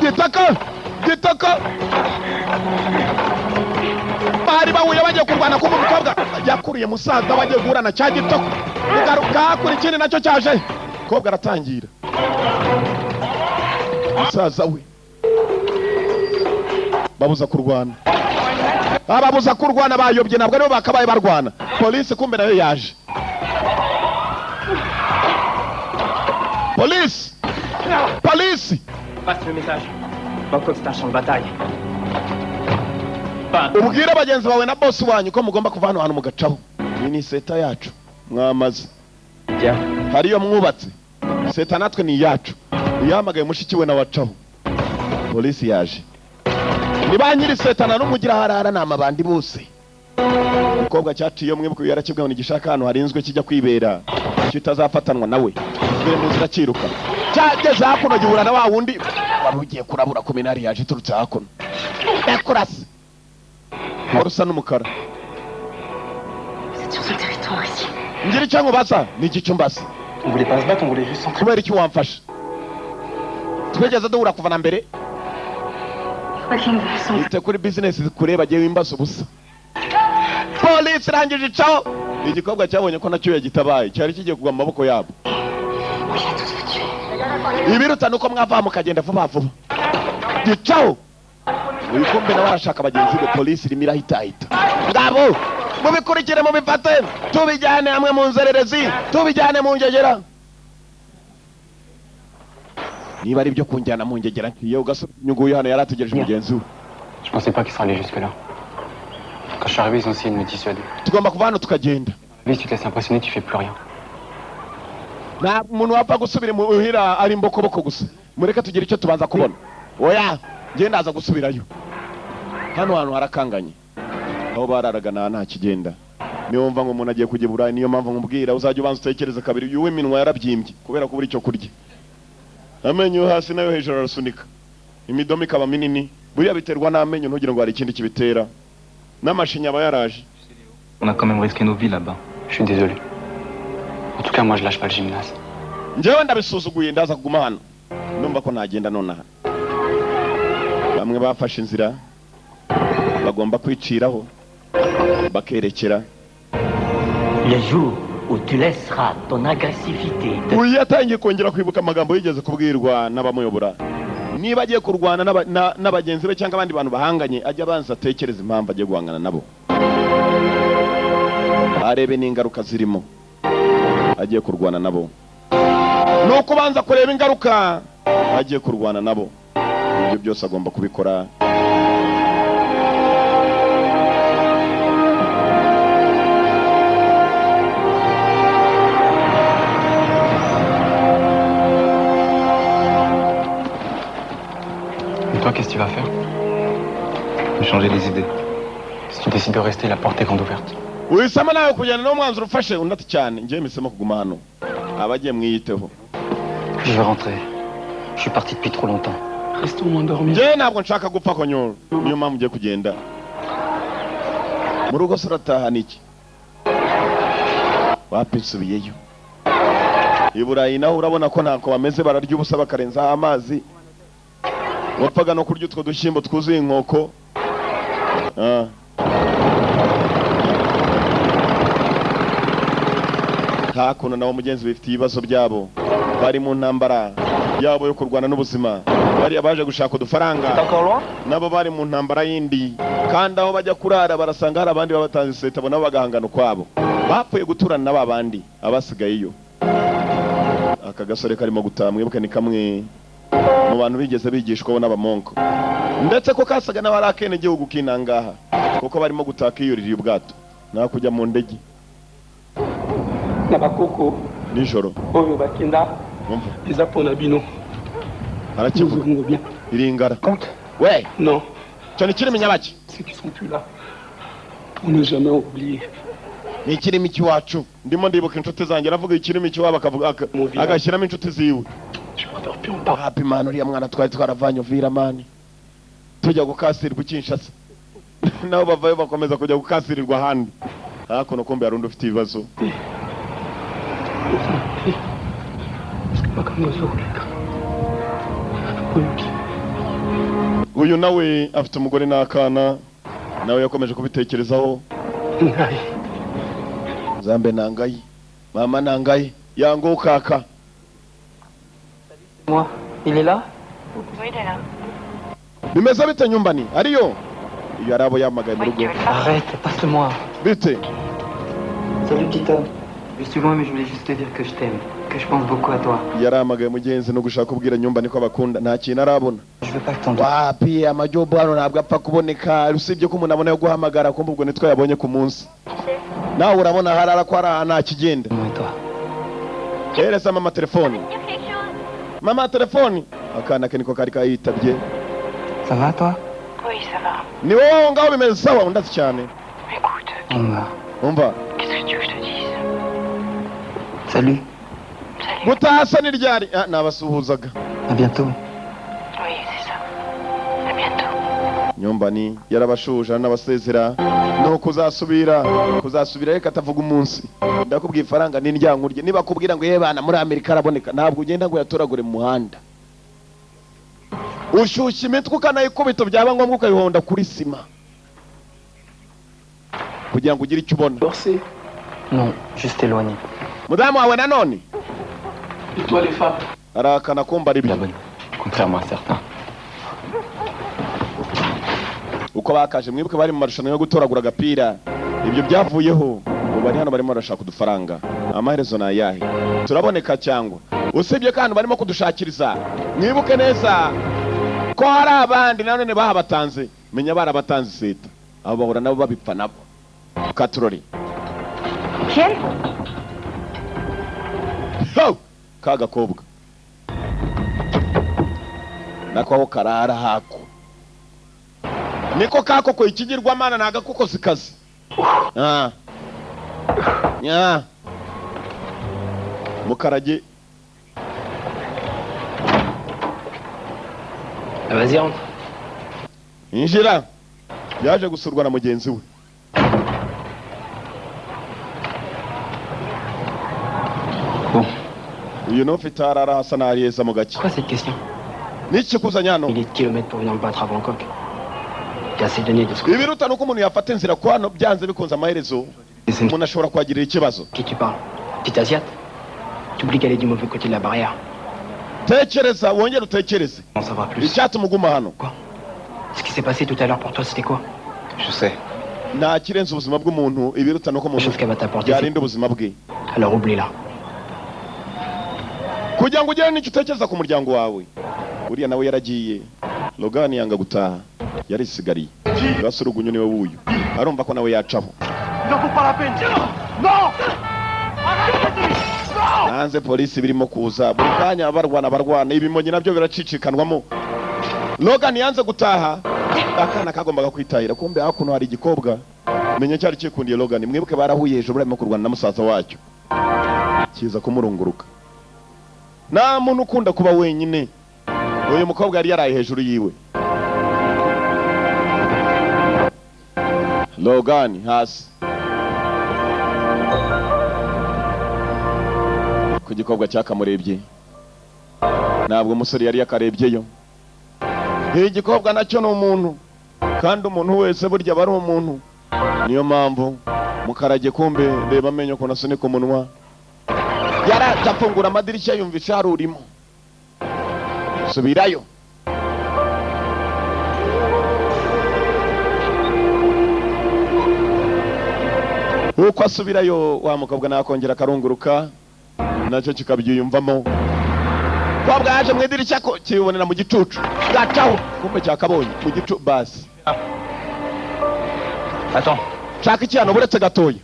[SPEAKER 2] Gitoko bari bahuye bagiye kurwana ku mukobwa yakuriye musaza bagiye guhurana cya Gitoko. Ugaruka kuri ikindi nacyo cyaje. Mukobwa aratangira. Musaza we babuza kurwana. Ababuza kurwana bayobye nabwo aribo bakabaye barwana. Polisi kumbe nayo yaje. Polisi
[SPEAKER 10] passe le message. Bangkok c'est un champ de bataille.
[SPEAKER 2] ubwira abagenzi bawe na boss wanyu ko mugomba kuva hano mu gacaho. Iyi ni seta yacu mwamaze. Hariyo mwubatse seta natwe ni yacu. Yamagaye mushiki we na wacaho. Polisi yaje. Niba nyiri seta na numugira harara na amabandi bose. Umukobwa cyaciye mwibuka yarakibwe n'igishaka hano harinzwe kijya kwibera. Kitazafatanwa nawe. Dore muzira kiruka. Cyageze hakuno gihura na wa wundi warugiye kurabura kominari yaje turutse hakuno. Yakurase. Warusa n'umukara.
[SPEAKER 4] C'est sur ce territoire ici.
[SPEAKER 2] Ngira cyango basa ni gicumbasi.
[SPEAKER 5] On voulait pas se battre, on voulait juste s'entraîner.
[SPEAKER 2] Kubera iki wamfasha? Twegeze duhura kuva na mbere. Ite kuri business kureba giye wimbaza ubusa. Polisi rangije cyaho. Igikobwa cyabonye ko nacyo yagitabaye cyari kigiye kugwa mu maboko yabo. Ibiruta nuko mwava mukagenda vuba vuba. Gicaho. Uyikombe na barashaka bagenzi be polisi rimira hitahita. Ngabo mubikurikire mu bifate tubijyane hamwe mu nzererezi tubijyane mu ngegera. Niba ari byo kunjyana mu ngegera iyo ugasubnyuguye hano yarategereje mugenzi we.
[SPEAKER 6] Je pensais pas qu'ils seraient allés jusque là. Quand je suis arrivé, ils ont essayé de me dissuader.
[SPEAKER 2] Tugomba kuva hano tukagenda.
[SPEAKER 6] Oui, si tu te laisses impressionner, tu fais plus rien.
[SPEAKER 2] Na muntu wapfa gusubira mu uhira ari mbokoboko gusa. Mureka tugira icyo tubanza kubona. Oya, ngenda aza gusubirayo. Hano hantu harakanganye. Aho bararaga nta kigenda. Niyo mva ngo umuntu agiye kujya Burayi niyo mpamvu ngubwira uzajya ubanza utekereza kabiri yuwe minwa yarabyimbye kubera ko buri cyo kurya. Amenyo hasi nayo hejuru arasunika. Imidomo ikaba minini. Buriya biterwa n'amenyo ntugira ngo hari ikindi kibitera. N'amashinya aba yaraje.
[SPEAKER 6] On a quand même risqué nos vies là-bas. Je suis désolé. En tout cas, moi je lâche pas le gymnase.
[SPEAKER 2] Njyewe ndabisuzuguye ndaza kuguma hano. Numva ko nagenda nonaha. Bamwe bafashe inzira bagomba kwiciraho bakerekera.
[SPEAKER 9] Le jour où tu laisseras ton agressivité
[SPEAKER 2] Uyu yatangiye kongera kwibuka amagambo yigeze kubwirwa n'abamuyobora. Niba agiye kurwana n'abagenzi be cyangwa abandi bantu bahanganye ajya abanza atekereza impamvu agiye guhangana nabo. Arebe n'ingaruka zirimo. Agiye kurwana nabo. Nuko banza kureba ingaruka agiye kurwana nabo. Ibyo byose agomba kubikora.
[SPEAKER 6] Et toi, qu'est-ce que tu vas faire? Changer les idées. Si tu décides de rester, la porte est grande ouverte.
[SPEAKER 2] Wisama nawe kujyana n'umwanzuro ufashe undati cyane ngiye misemo kuguma hano. Abagiye mwiyiteho.
[SPEAKER 6] Je vais rentrer. Je suis parti depuis trop longtemps.
[SPEAKER 5] Reste au moins dormir.
[SPEAKER 2] Ngiye ntabwo nshaka gupfa konyora. Niyo mpamvu ngiye kugenda. Mu rugo surataha niki? Wapi nsubiyeyo. i Burayi naho urabona ko ntako bameze, bararya ubusa bakarenzaho amazi, wapfaga no kurya utwo dushyimbo twuzuye inkoko. hakuno nabo mugenzi bifite ibibazo byabo, bari mu ntambara yabo yo kurwana n'ubuzima, bari abaje gushaka udufaranga nabo bari mu ntambara yindi, kandi aho bajya kurara barasanga hari abandi babatanze seta, bo nabo bagahangana ukwabo, bapfuye guturana n'ababandi abasigayeyo. Aka gasore karimo gutaha, mwibuke ni kamwe mu bantu bigeze bigishwaho n'abamonko, ndetse ko kasaga n'abari akene gihugu kinangaha, kuko barimo gutaka iyuririye ubwato nta kujya mu ndege
[SPEAKER 10] n'abakoko
[SPEAKER 2] nijoro.
[SPEAKER 10] oyo bakenda eza pona bino
[SPEAKER 2] arakivuga iringara we
[SPEAKER 10] non
[SPEAKER 2] cyane kirimi nyabaki
[SPEAKER 10] ceux qui sont plus là pour ne jamais oublier.
[SPEAKER 2] ni kirimi kiwacu, ndimo ndibuka inshuti zanjye, aravuga ikirimi kiwabo akavuga agashyiramo inshuti ziwe. happy man, uriya mwana twari twaravanye uvira mani tujya gukasirirwa Kinshasa nabo bavayo bakomeza kujya gukasirirwa ahandi. hakuno kumbe hari undi ufite ibibazo. uyu nawe afite umugore n'akana, nawe yakomeje kubitekerezaho. Zambe nangayi, mama nangayi, yango kaka.
[SPEAKER 9] Moi, il est là?
[SPEAKER 4] Oui, il est là.
[SPEAKER 2] Bimeze bite nyumbani? Ariyo? Iyo arabo yamagaye mu rugo.
[SPEAKER 9] Arrête, passe-moi.
[SPEAKER 2] Bite?
[SPEAKER 9] Salut petit homme. Je suis loin mais je voulais juste te dire que je t'aime, que je pense beaucoup à toi.
[SPEAKER 2] Yaramagaye mugenzi no gushaka kubwira nyumbani ko abakunda, nta kintu arabona.
[SPEAKER 9] Je veux pas que t'en
[SPEAKER 2] wapi amajobo hano ntabwo apfa kuboneka, usibye ko umuntu abona yo guhamagara, kumva ubwo nitwe yabonye ku munsi. Nawe urabona harara ko ari nta kigenda. Hereza mama telefoni. Mama telefoni. Akana ke niko kari kayitabye.
[SPEAKER 9] Ça va toi?
[SPEAKER 4] Oui, ça va.
[SPEAKER 2] Ni wowe ngaho bimeze sawa undatse cyane.
[SPEAKER 4] Écoute.
[SPEAKER 2] Umva.
[SPEAKER 4] Qu'est-ce que tu veux que je te dise?
[SPEAKER 9] Salut.
[SPEAKER 2] Mutasa ni ryari? Nabasuhuzaga.
[SPEAKER 9] À bientôt.
[SPEAKER 4] Oui, c'est ça. À bientôt.
[SPEAKER 2] Nyumbani yarabashuje n'abasezera no kuzasubira reka atavuga umunsi. Ndakubwiye ifaranga ni ndyankurye, niba kubwira ngo yebana muri Amerika araboneka, ntabwo ugenda ngo yatoragure mu muhanda. Ushyushya imitwe ukanayikubita, byaba ngombwa ukayihonda kuri sima kugira ngo ugire icyo ubona.
[SPEAKER 9] Non, juste éloigné.
[SPEAKER 2] Mudamu wawe nanone?
[SPEAKER 10] Et toi les femmes?
[SPEAKER 2] Arakana kumba ari
[SPEAKER 6] La bonne, contrairement à certains.
[SPEAKER 2] Uko bakaje mwibuke bari mu marushanwa yo gutoragura agapira, ibyo byavuyeho, ubu bari hano barimo barashaka udufaranga. Amaherezo na yahe turaboneka cyangwa usibye kandi barimo kudushakiriza. Mwibuke neza ko hari abandi nanone bahabatanze, menya barabatanze seta, abo bahora nabo babipfa nabo. Katurori
[SPEAKER 4] Quel?
[SPEAKER 2] kagakobwa nako karara hako niko kako ko ikigirwamana naga kuko zikaze. Mukarage.
[SPEAKER 10] Vas-y, entre.
[SPEAKER 2] Injira. Yaje gusurwa na mugenzi we.
[SPEAKER 9] Bon.
[SPEAKER 2] Uyu no fitarara hasa n'ariyeza mu gake.
[SPEAKER 9] Pourquoi cette question?
[SPEAKER 2] Niki kuzanya hano?
[SPEAKER 9] Milliers de kilomètres pour venir me battre à Bangkok. Il y a assez de de ce
[SPEAKER 2] ibiruta nuko umuntu yafata inzira ko hano byanze bikunze amaherezo umuntu ashobora kwagirira ikibazo.
[SPEAKER 9] Qui tu parles? Petite asiate? Tu oublies qu'elle est du mauvais côté de la barrière.
[SPEAKER 2] Tekereza, wongere utekereze.
[SPEAKER 9] On saura plus.
[SPEAKER 2] Icyatuma uguma hano.
[SPEAKER 9] Quoi? Ce qui s'est passé tout à l'heure pour toi, c'était quoi?
[SPEAKER 6] Je sais.
[SPEAKER 2] Nta kirenze ubuzima bw'umuntu, ibiruta nuko umuntu
[SPEAKER 9] Chose qu'elle va t'apporter.
[SPEAKER 2] yarinda ubuzima bwe.
[SPEAKER 9] Alors oublie-la.
[SPEAKER 2] Kugira ngo ugere n'icyo utekereza ku muryango wawe. Uriya nawe yaragiye. Logan yanga gutaha. Yarisigariye. Gasurugunyu niwe wuyu. Arumva ko nawe yacaho. Hanze polisi birimo kuza. Buri kanya barwana ibimonyi nabyo biracicikanwamo. Logan yanze gutaha. Akana kagombaga kwitahira, kumbe hakuno hari igikobwa. Menye cyari kikundiye Logan. Mwibuke barahuye hejuru barimo kurwana na musaza wacyo. Kiza kumurunguruka. Nta muntu ukunda kuba wenyine. Uyu mukobwa yari yaraye hejuru yiwe. Logan hasi. gikobwa cyakamurebye, ntabwo umusore yari yakarebyeyo. Igikobwa nacyo ni umuntu, kandi umuntu wese burya aba ari umuntu. Niyo mpamvu Mukarage kumbe reba amenyo ko nasunika umunwa, yaracapfungura amadirishya yumva ishari urimo. Subirayo. Uko asubirayo wa mukobwa nakongera karunguruka, nacyo kikabyiyumvamo. Kwabwa yaje mu idirishya ko kibonera mu gicucu, gacaho kumbe cyakabonye mu gicu basi.
[SPEAKER 6] Attends.
[SPEAKER 2] Shaka icyano buretse gatoya,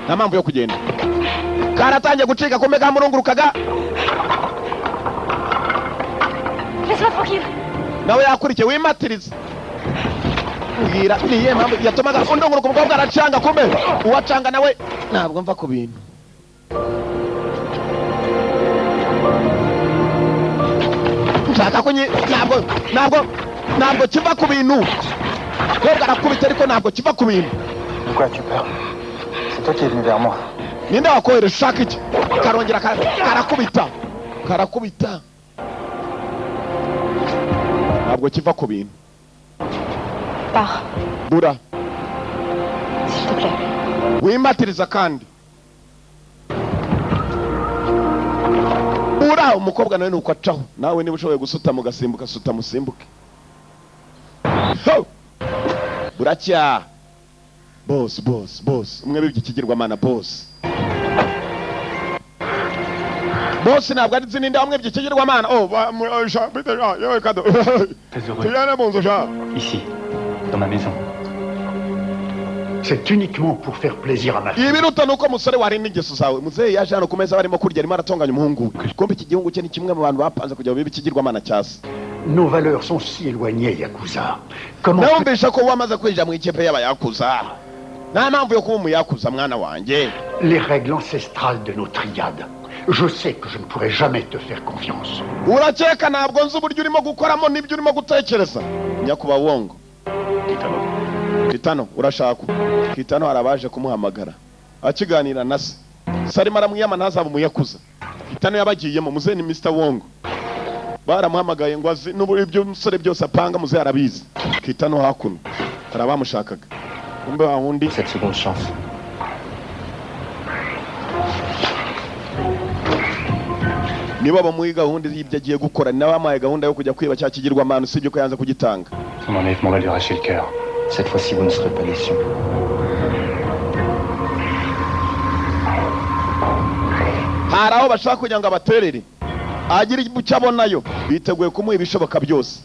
[SPEAKER 2] nta mpamvu yo kugenda. Karatangiye gucika kumbe kamurungurukaga.
[SPEAKER 4] Laisse-moi tranquille.
[SPEAKER 2] Nawe yakurikiye wimatiriza. Ngira niye mpamvu yatumaga undunguruka umukobwa aracanga kumbe uwacanga nawe ntabwo mva ku bintu. Nshaka ko ntabwo kiva ku bintu. Kobwa arakubita ariko ntabwo kiva ku bintu.
[SPEAKER 6] Pourquoi tu peur? C'est toi qui es venu vers moi.
[SPEAKER 2] Ninde wakohereje ushaka iki? Karongera karakubita. Ntabwo kiva ku bintu.
[SPEAKER 4] Pars,
[SPEAKER 2] Bura,
[SPEAKER 4] s'il te plaît.
[SPEAKER 2] wimatiriza kandi. Bura, umukobwa nawe nuko acaho. Nawe niba ushoboye gusutama ugasimbuka, sutama usimbuke. Buracya. Boss. Umwe bibye ikigirwamana boss. Boss ntabwo ari zininde hamwe bibye ikigirwamana. Yewe kado. Tuyana bonzo sha.
[SPEAKER 6] Ici, dans ma maison.
[SPEAKER 3] C'est uniquement pour faire plaisir à ma fille.
[SPEAKER 2] Ibiruta nuko musore wari n'ingeso zawe. Muzehe yaje hano kumeza barimo kurya arimo aratonganya umuhungu. Kumbe iki gihugu cye ni kimwe mu bantu bapanze kujya biba ikigirwamana cyase.
[SPEAKER 3] Nos valeurs sont si éloignées, Yakuza. Comment
[SPEAKER 2] Naumvisha ko wamaze kwinjira mu ikipe y'abayakuza. Nta mpamvu yo kuba umuyakuza mwana wanjye.
[SPEAKER 3] les règles ancestrales de nos triades? Je sais que je ne pourrai jamais te faire confiance.
[SPEAKER 2] Urakeka ntabwo nzi uburyo urimo gukoramo n'ibyo urimo gutekereza. Nyakuba wongo. Kitano urashaka. Kitano harabaje kumuhamagara. Akiganira na se. Sarimo aramwiyama ntazaba umuyakuza. Kitano yabagiyemo muze ni Mr. Wongo. Baramuhamagaye ngo azi n'uburi ibyo musore byose apanga muze arabizi. Kitano hakuno. Arabamushakaga. Kumbe wahundi
[SPEAKER 6] Cette seconde chance.
[SPEAKER 2] niba bamuha gahunda y'ibyo agiye gukora, n'abamaye gahunda yo kujya kwiba cya kigirwamana usibye ko yanze kugitanga.
[SPEAKER 6] Son enlèvement va lui arracher le cœur. Cette fois-ci, vous ne serez pas déçus.
[SPEAKER 2] Hari aho bashaka kugira ngo abaterere agira icyo abonayo, biteguye kumuha ibishoboka byose.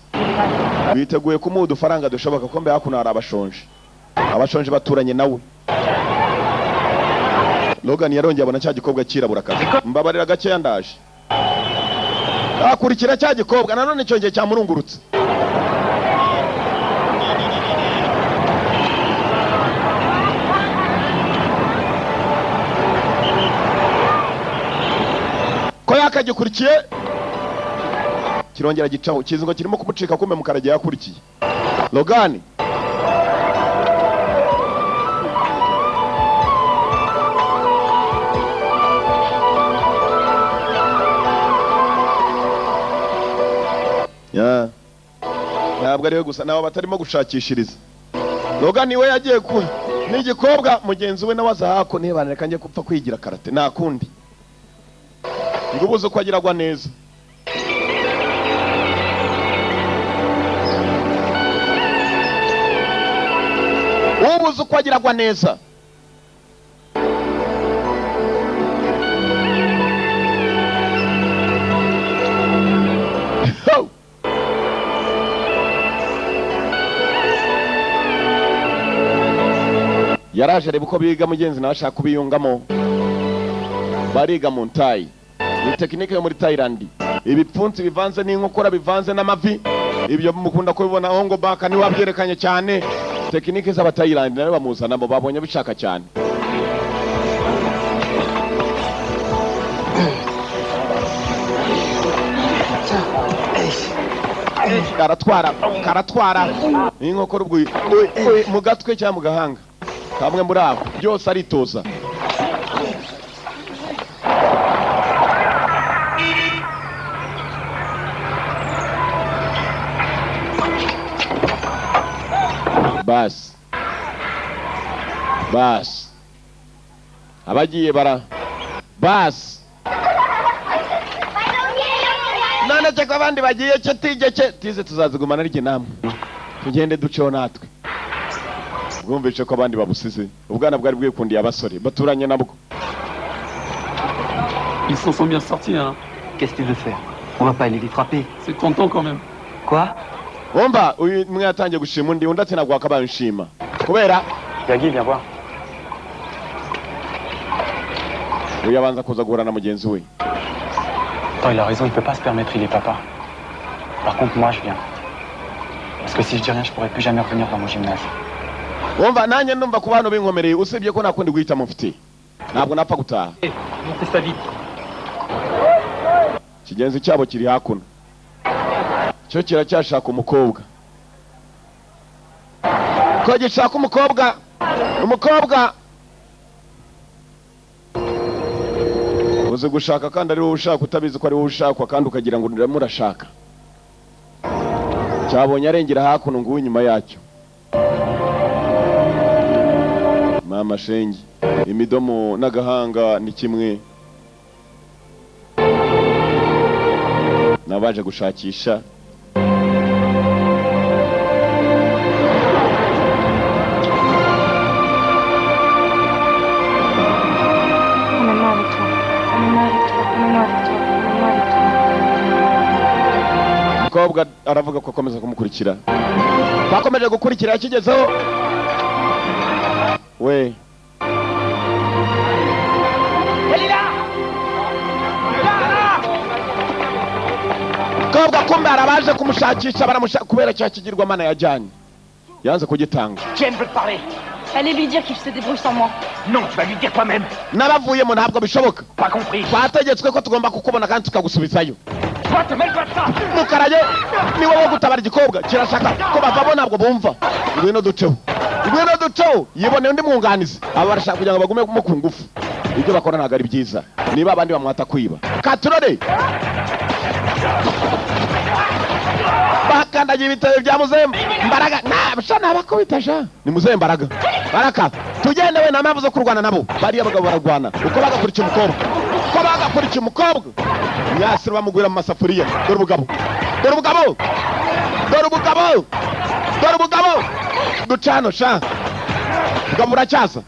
[SPEAKER 2] Biteguye kumuha udufaranga dushoboka, ko mbe hakuno hari abashonje baturanye nawe. Logan yarongeye abona cya gikobwa kirabura kazi. Mbabarira gake ndaje. Akurikira cya gikobwa nanone cyongeye cyamurungurutse. Ko yakagikurikiye kirongera gicaho, kizi ngo kirimo kumucika kumbe Mukarage yakurikiye. Logan ntabwo ariwe gusa nabo batarimo gushakishiriza. Logan we yagiye ku n'igikobwa mugenzi we nawe azahako nibaneka njye kupfa kwigira karate nta kundi. Ngubuze ko agiragwa neza. Ubuze uko agiragwa neza. Yaraje reba uko biga mugenzi nawe ashaka kubiyungamo. Bariga mu ntayi. Ni tekinike yo muri Thailand. Ibipfunsi bivanze n'inkokora bivanze n'amavi. Ibyo mukunda kubibona aho ngo baka ni wabyerekanye cyane. Tekinike z'aba Thailand nawe bamuzana bo babonye bishaka cyane. Karatwara inkokora ubwo mu gatwe cyangwa mu gahanga. Kamwe muri abo byose aritoza. basi abagiye bara basi none cyo ko abandi bagiye cyo tije tize tuzazigumana ariko namwe tugende duceho natwe bwumvishe ko abandi babusize ubwana bwari bwikundiye abasore baturanye nabwo.
[SPEAKER 10] Ils s'en sont bien sortis, hein.
[SPEAKER 9] Qu'est-ce que tu veux faire? On va pas aller les frapper.
[SPEAKER 10] C'est tentant quand même.
[SPEAKER 9] Quoi?
[SPEAKER 2] Wumva uyu mwe yatangiye gushima undi ati nagwa akabaye nshima kubera
[SPEAKER 7] Yagi, viens voir.
[SPEAKER 2] uyu abanza kuza guhura na mugenzi we.
[SPEAKER 7] Attends, il a raison, il peut pas se permettre, il est papa. Par contre, moi, je viens. Parce que si je dis rien, je pourrais plus jamais revenir dans mon gymnase.
[SPEAKER 2] Wumva nanjye ndumva ku bantu binkomereye usibye ko nakundi guhita mufite ntabwo napfa gutaha.
[SPEAKER 7] Montez ça vite.
[SPEAKER 2] Kigenzi cyabo kiri hakuno cyo kiracyashaka umukobwa ko gishaka umukobwa uzi gushaka kandi ari wowe ushaka utabizi ko ari wowe ushakwa kandi ukagira ngo murashaka. Cyabonye arengera hakuno ngo inyuma yacyo mama shengi imidomo n'agahanga ni kimwe nabaje gushakisha umukobwa aravuga ko akomeza kumukurikira bakomeje gukurikira yakigezeho we umukobwa kumbe arabaje kumushakisha baramushaka kubera cya kigirwamana yajyanye yanze kugitanga.
[SPEAKER 9] Jane veut te parler.
[SPEAKER 4] Allez lui dire qu'il se débrouille sans moi.
[SPEAKER 9] Non, tu vas lui dire toi-même.
[SPEAKER 2] N'abavuyemo ntabwo bishoboka.
[SPEAKER 9] Pas compris.
[SPEAKER 2] Twategetswe ko tugomba kukubona kandi tukagusubizayo.
[SPEAKER 9] Toi, te mêle pas de ça.
[SPEAKER 2] Mukaraye ni wowe gutabara igikobwa kirashaka ko bavamo ntabwo bumva. Ngwino duceho yibone undi mwunganizi aba barashaka kugira ngo bagume ku ngufu. Ibyo bakora ntabwo ari byiza niba abandi bamwata kwiba. Katurore bakandagiye ibitabo bya Muzembe Mbaraga nabashana abakubitaja ni Muzembe Mbaraga baraka tugende we namavu zo kurwana nabo bari abagabo baragwana uko bagakurikira umukobwa Nyasira bamugwira mu masafuriya dore ubugabo ducano sha ugamura cyasa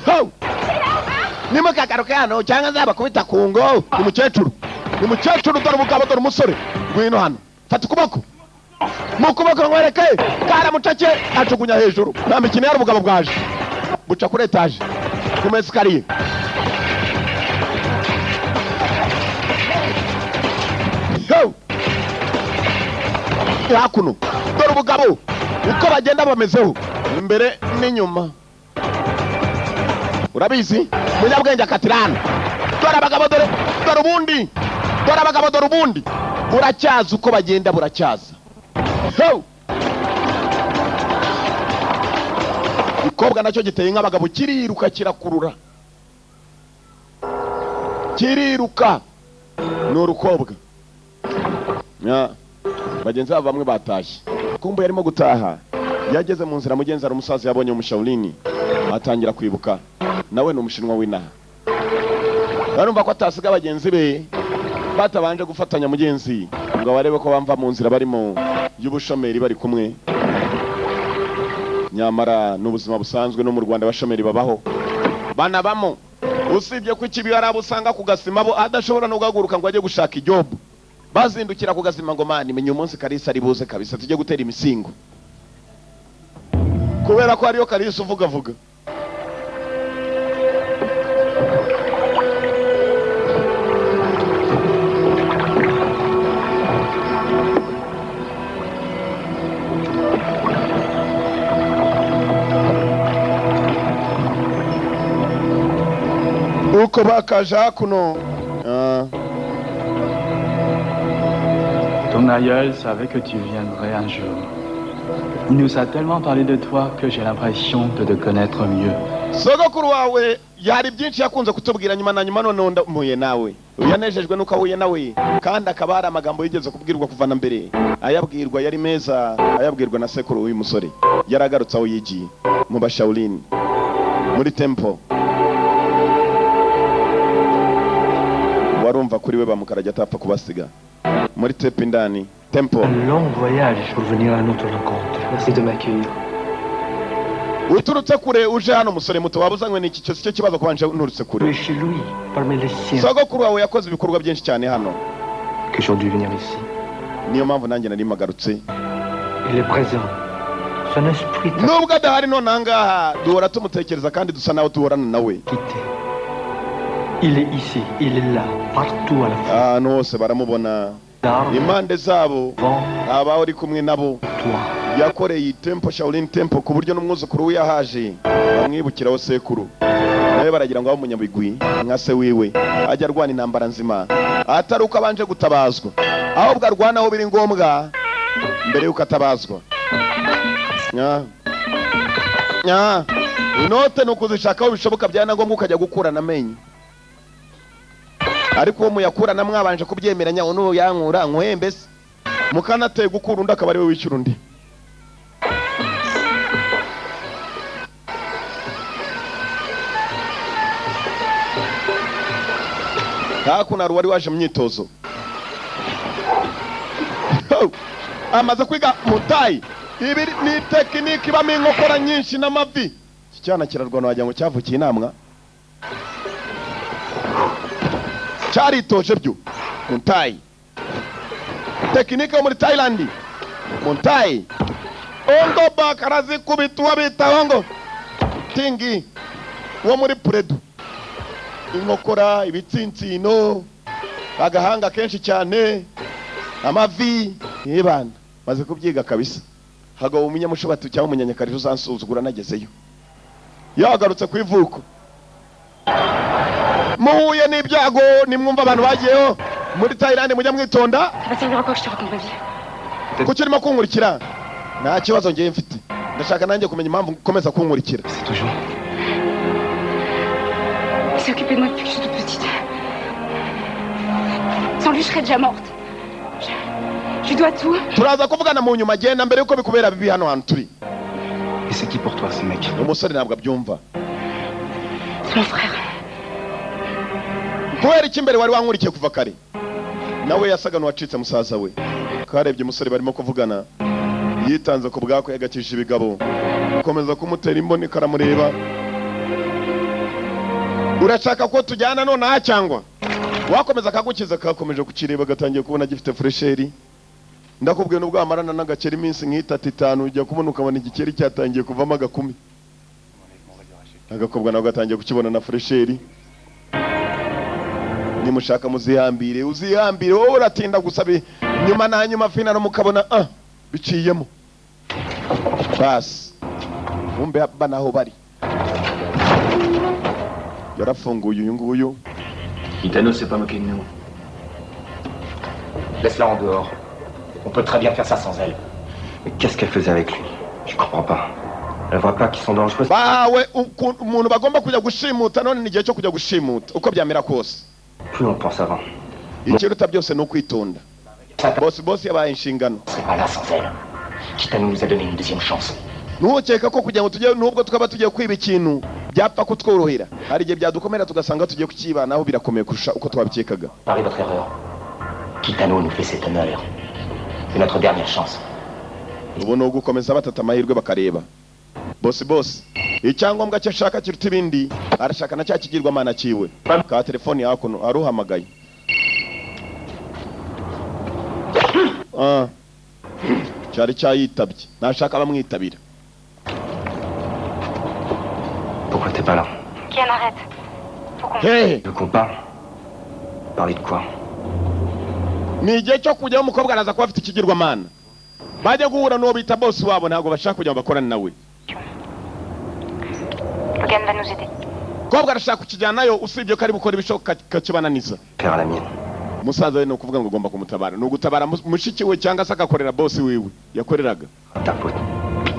[SPEAKER 2] ho nimo kagaruka hano cyangwa zaba kubita kungo umukecuru dore ubugabo dore umusore ngwino hano fata ukuboko mu kuboko ngwereke karamucake acugunya hejuru nta mikino yari ubugabo bwaje buca kuri etaje ku mesikariye hakuno dore ubugabo uko bagenda bamezeho imbere n'inyuma urabizi munyabwenge akatirana dore abagabo dore ubundi buracyaza uko bagenda buracyaza ikobwa nacyo giteye nk'abagabo kiriruka kirakurura ni urukobwa bagenzi babo bamwe batashye kumbe yarimo gutaha yageze mu nzira mugenzi ari umusaza yabonye umushaulini atangira kwibuka nawe ni umushinwa w'inaha barumva ko atasiga bagenzi be batabanje gufatanya mugenzi ngo barebe ko bamva mu nzira barimo y'ubushomeri bari kumwe nyamara n'ubuzima busanzwe no mu Rwanda abashomeri babaho banabamo usibye ko ikibi yarabusanga ku gasima bo adashobora no guhaguruka ngo ajye gushaka ijobu bazindukira ku gasima ngo mani menye umunsi Kalisa ari buze kabisa tujye gutera imisingo kubera ko ariyo Kalisa uvuga uko bakaja kuno
[SPEAKER 7] Ton aïeul savait que tu viendrais un jour. Il nous a tellement parlé de toi que j'ai l'impression de te connaître mieux.
[SPEAKER 2] Sogokuru wawe yari byinshi yakunze kutubwira nyuma na nyuma none ndamuye nawe yanejejwe nuko ahuye nawe kandi akaba hari amagambo yigeze kubwirwa kuva na mbere ayabwirwa yari meza ayabwirwa na sekuru w'uyu musore yaragarutse aho yigiye mu Bashaolin muri temple warumva kuri we bamukarajya atapfa kubasiga muri tepe indani temple.
[SPEAKER 6] Un long voyage pour venir à notre rencontre. Merci de m'accueillir.
[SPEAKER 2] Uturutse kure uje hano musore muto wabuzanywe n'iki cyose cyo kibazo kubanje nturutse kure.
[SPEAKER 6] Chez lui, parmi les siens.
[SPEAKER 2] Sogokuru wawe yakoze ibikorwa byinshi cyane hano.
[SPEAKER 6] Que j'ai dû venir ici.
[SPEAKER 2] Niyo mpamvu nanjye nari magarutse.
[SPEAKER 6] Il est présent. Son esprit.
[SPEAKER 2] Nubwo adahari none angaha duhora tumutekereza kandi dusa nawe duhorana nawe.
[SPEAKER 6] Il est ici, il est là, partout à la fois.
[SPEAKER 2] Ah no se baramubona. Impande zabo aba uri kumwe nabo. Yakoreye temple Shaolin temple ku buryo n'umwuzukuru we yahaje bamwibukiraho sekuru. Nawe baragira ngo umunyabigwi nka se wiwe ajya arwana intambara nzima ataruka banje gutabazwa ahubwo arwana aho biri ngombwa mbere yuko atabazwa. Inote nukuzishakaho bishoboka byana ngombwa ukajya gukurana amenyo ariko uwo muyakurana mwabanje kubyemeranya uno yankura nkwembe se mukanateye gukura undi akaba ari we wishyura undi. Hakuna ruwari waje myitozo amaze kwiga mutayi ibi ni tekiniki bamwe inkokora nyinshi n'amavi. Cyana kirarwana wagira ngo cyavukiye inamwa cyaritoje byo mutayi tekiniki yo muri Thailand mutayi ongo bakarazi kubitwa bita ongo tingi wo muri Puredu inkokora ibitsintsino agahanga kenshi cyane amavi yebana maze kubyiga kabisa hago umunyamushobati cyangwa umunyanyakari uzansuzugura nagezeyo yagarutse ku ivuko muhuye n'ibyago nimwumva abantu bagiyeho muri Thailand mujya mwitonda kuki urimo kunkurikira nta kibazo ngiye mfite ndashaka nanjye kumenya impamvu ukomeza kunkurikira.
[SPEAKER 4] Il s'est occupé de moi depuis que je suis toute petite. Sans lui, je serais déjà morte. Je lui dois tout.
[SPEAKER 2] Turaza kuvugana mu nyuma genda mbere yuko bikubera bibi hano hantu turi.
[SPEAKER 6] Et c'est qui pour toi ce mec?
[SPEAKER 2] Umusore ntabwo abyumva.
[SPEAKER 4] C'est mon frère.
[SPEAKER 2] Kubera iki mbere wari wankurikiye kuva kare nawe yasaga n'uwacitse musaza we karebye umusore barimo kuvugana yitanze ku bwako yagakisha ibigabo ukomeza kumutera imboni karamureba. Urashaka ko tujyana none cyangwa wakomeza kagukiza kakomeje kukireba gatangiye kubona gifite fresheri. Ndakubwiye nubwo amarana n'agakeri iminsi nk'itatu 5 ujya kubona ukabona igikeri cyatangiye kuvamo agakumi agakobwa nawe gatangiye kukibona na fresheri. Nimushaka muzihambire uzihambire wowe uratinda gusabe nyuma na nyuma finano mukabona biciyemo bas umbe banaho bari yarafunguye uyu nguyu.
[SPEAKER 11] Kitano s'est pas moqué de nous. Laisse-la en dehors. On peut très bien faire ça sans elle.
[SPEAKER 6] Mais qu'est-ce qu'elle faisait avec lui? Je comprends pas. Elle voit pas qu'ils sont dangereux.
[SPEAKER 2] Bawe umuntu bagomba kujya gushimuta none ni gihe cyo kujya gushimuta uko byamera kose.
[SPEAKER 6] Plus on pense avant.
[SPEAKER 2] Ikiruta byose no kwitonda. Boss yabaye inshingano.
[SPEAKER 11] C'est pas là sans elle. Kitano nous a donné une deuxième chance.
[SPEAKER 2] Ntukeka ko kugira ngo tujye nubwo tukaba tugiye kwiba ikintu byapfa kutworohera hari igihe byadukomera tugasanga tugiye kukibanaho birakomeye kurusha uko twabikekaga.
[SPEAKER 11] Parlez votre erreur. Kitano nous fait cet honneur. C'est notre dernière chance.
[SPEAKER 2] Ubu no gukomeza batata amahirwe bakareba. Boss icyangombwa cyo ashaka kiruta ibindi arashaka na cya kigirwa mana ciwe ka telefone yako aruhamagaye. Cyari cyayitabye nashaka bamwitabira.
[SPEAKER 6] Pourquoi t'es pas là?
[SPEAKER 4] Kian, arrête. Faut qu'on...
[SPEAKER 2] Hey!
[SPEAKER 6] Tu veux qu'on parle? Parler de quoi?
[SPEAKER 2] Ni igihe cyo kujyaho umukobwa araza kuba afite ikigirwa mana bajya guhura n'uwo bita boss wabo ntabwo bashaka kujya bakorana nawe.
[SPEAKER 4] Logan va nous aider.
[SPEAKER 2] Kobwa arashaka kukijyanayo usibye ko ari bukora ibishoboka kakibananiza.
[SPEAKER 6] Faire la mienne.
[SPEAKER 2] Musaza we no kuvuga ngo ugomba kumutabara no gutabara mushiki we cyangwa se agakorera boss wiwe yakoreraga.
[SPEAKER 6] Ta faute.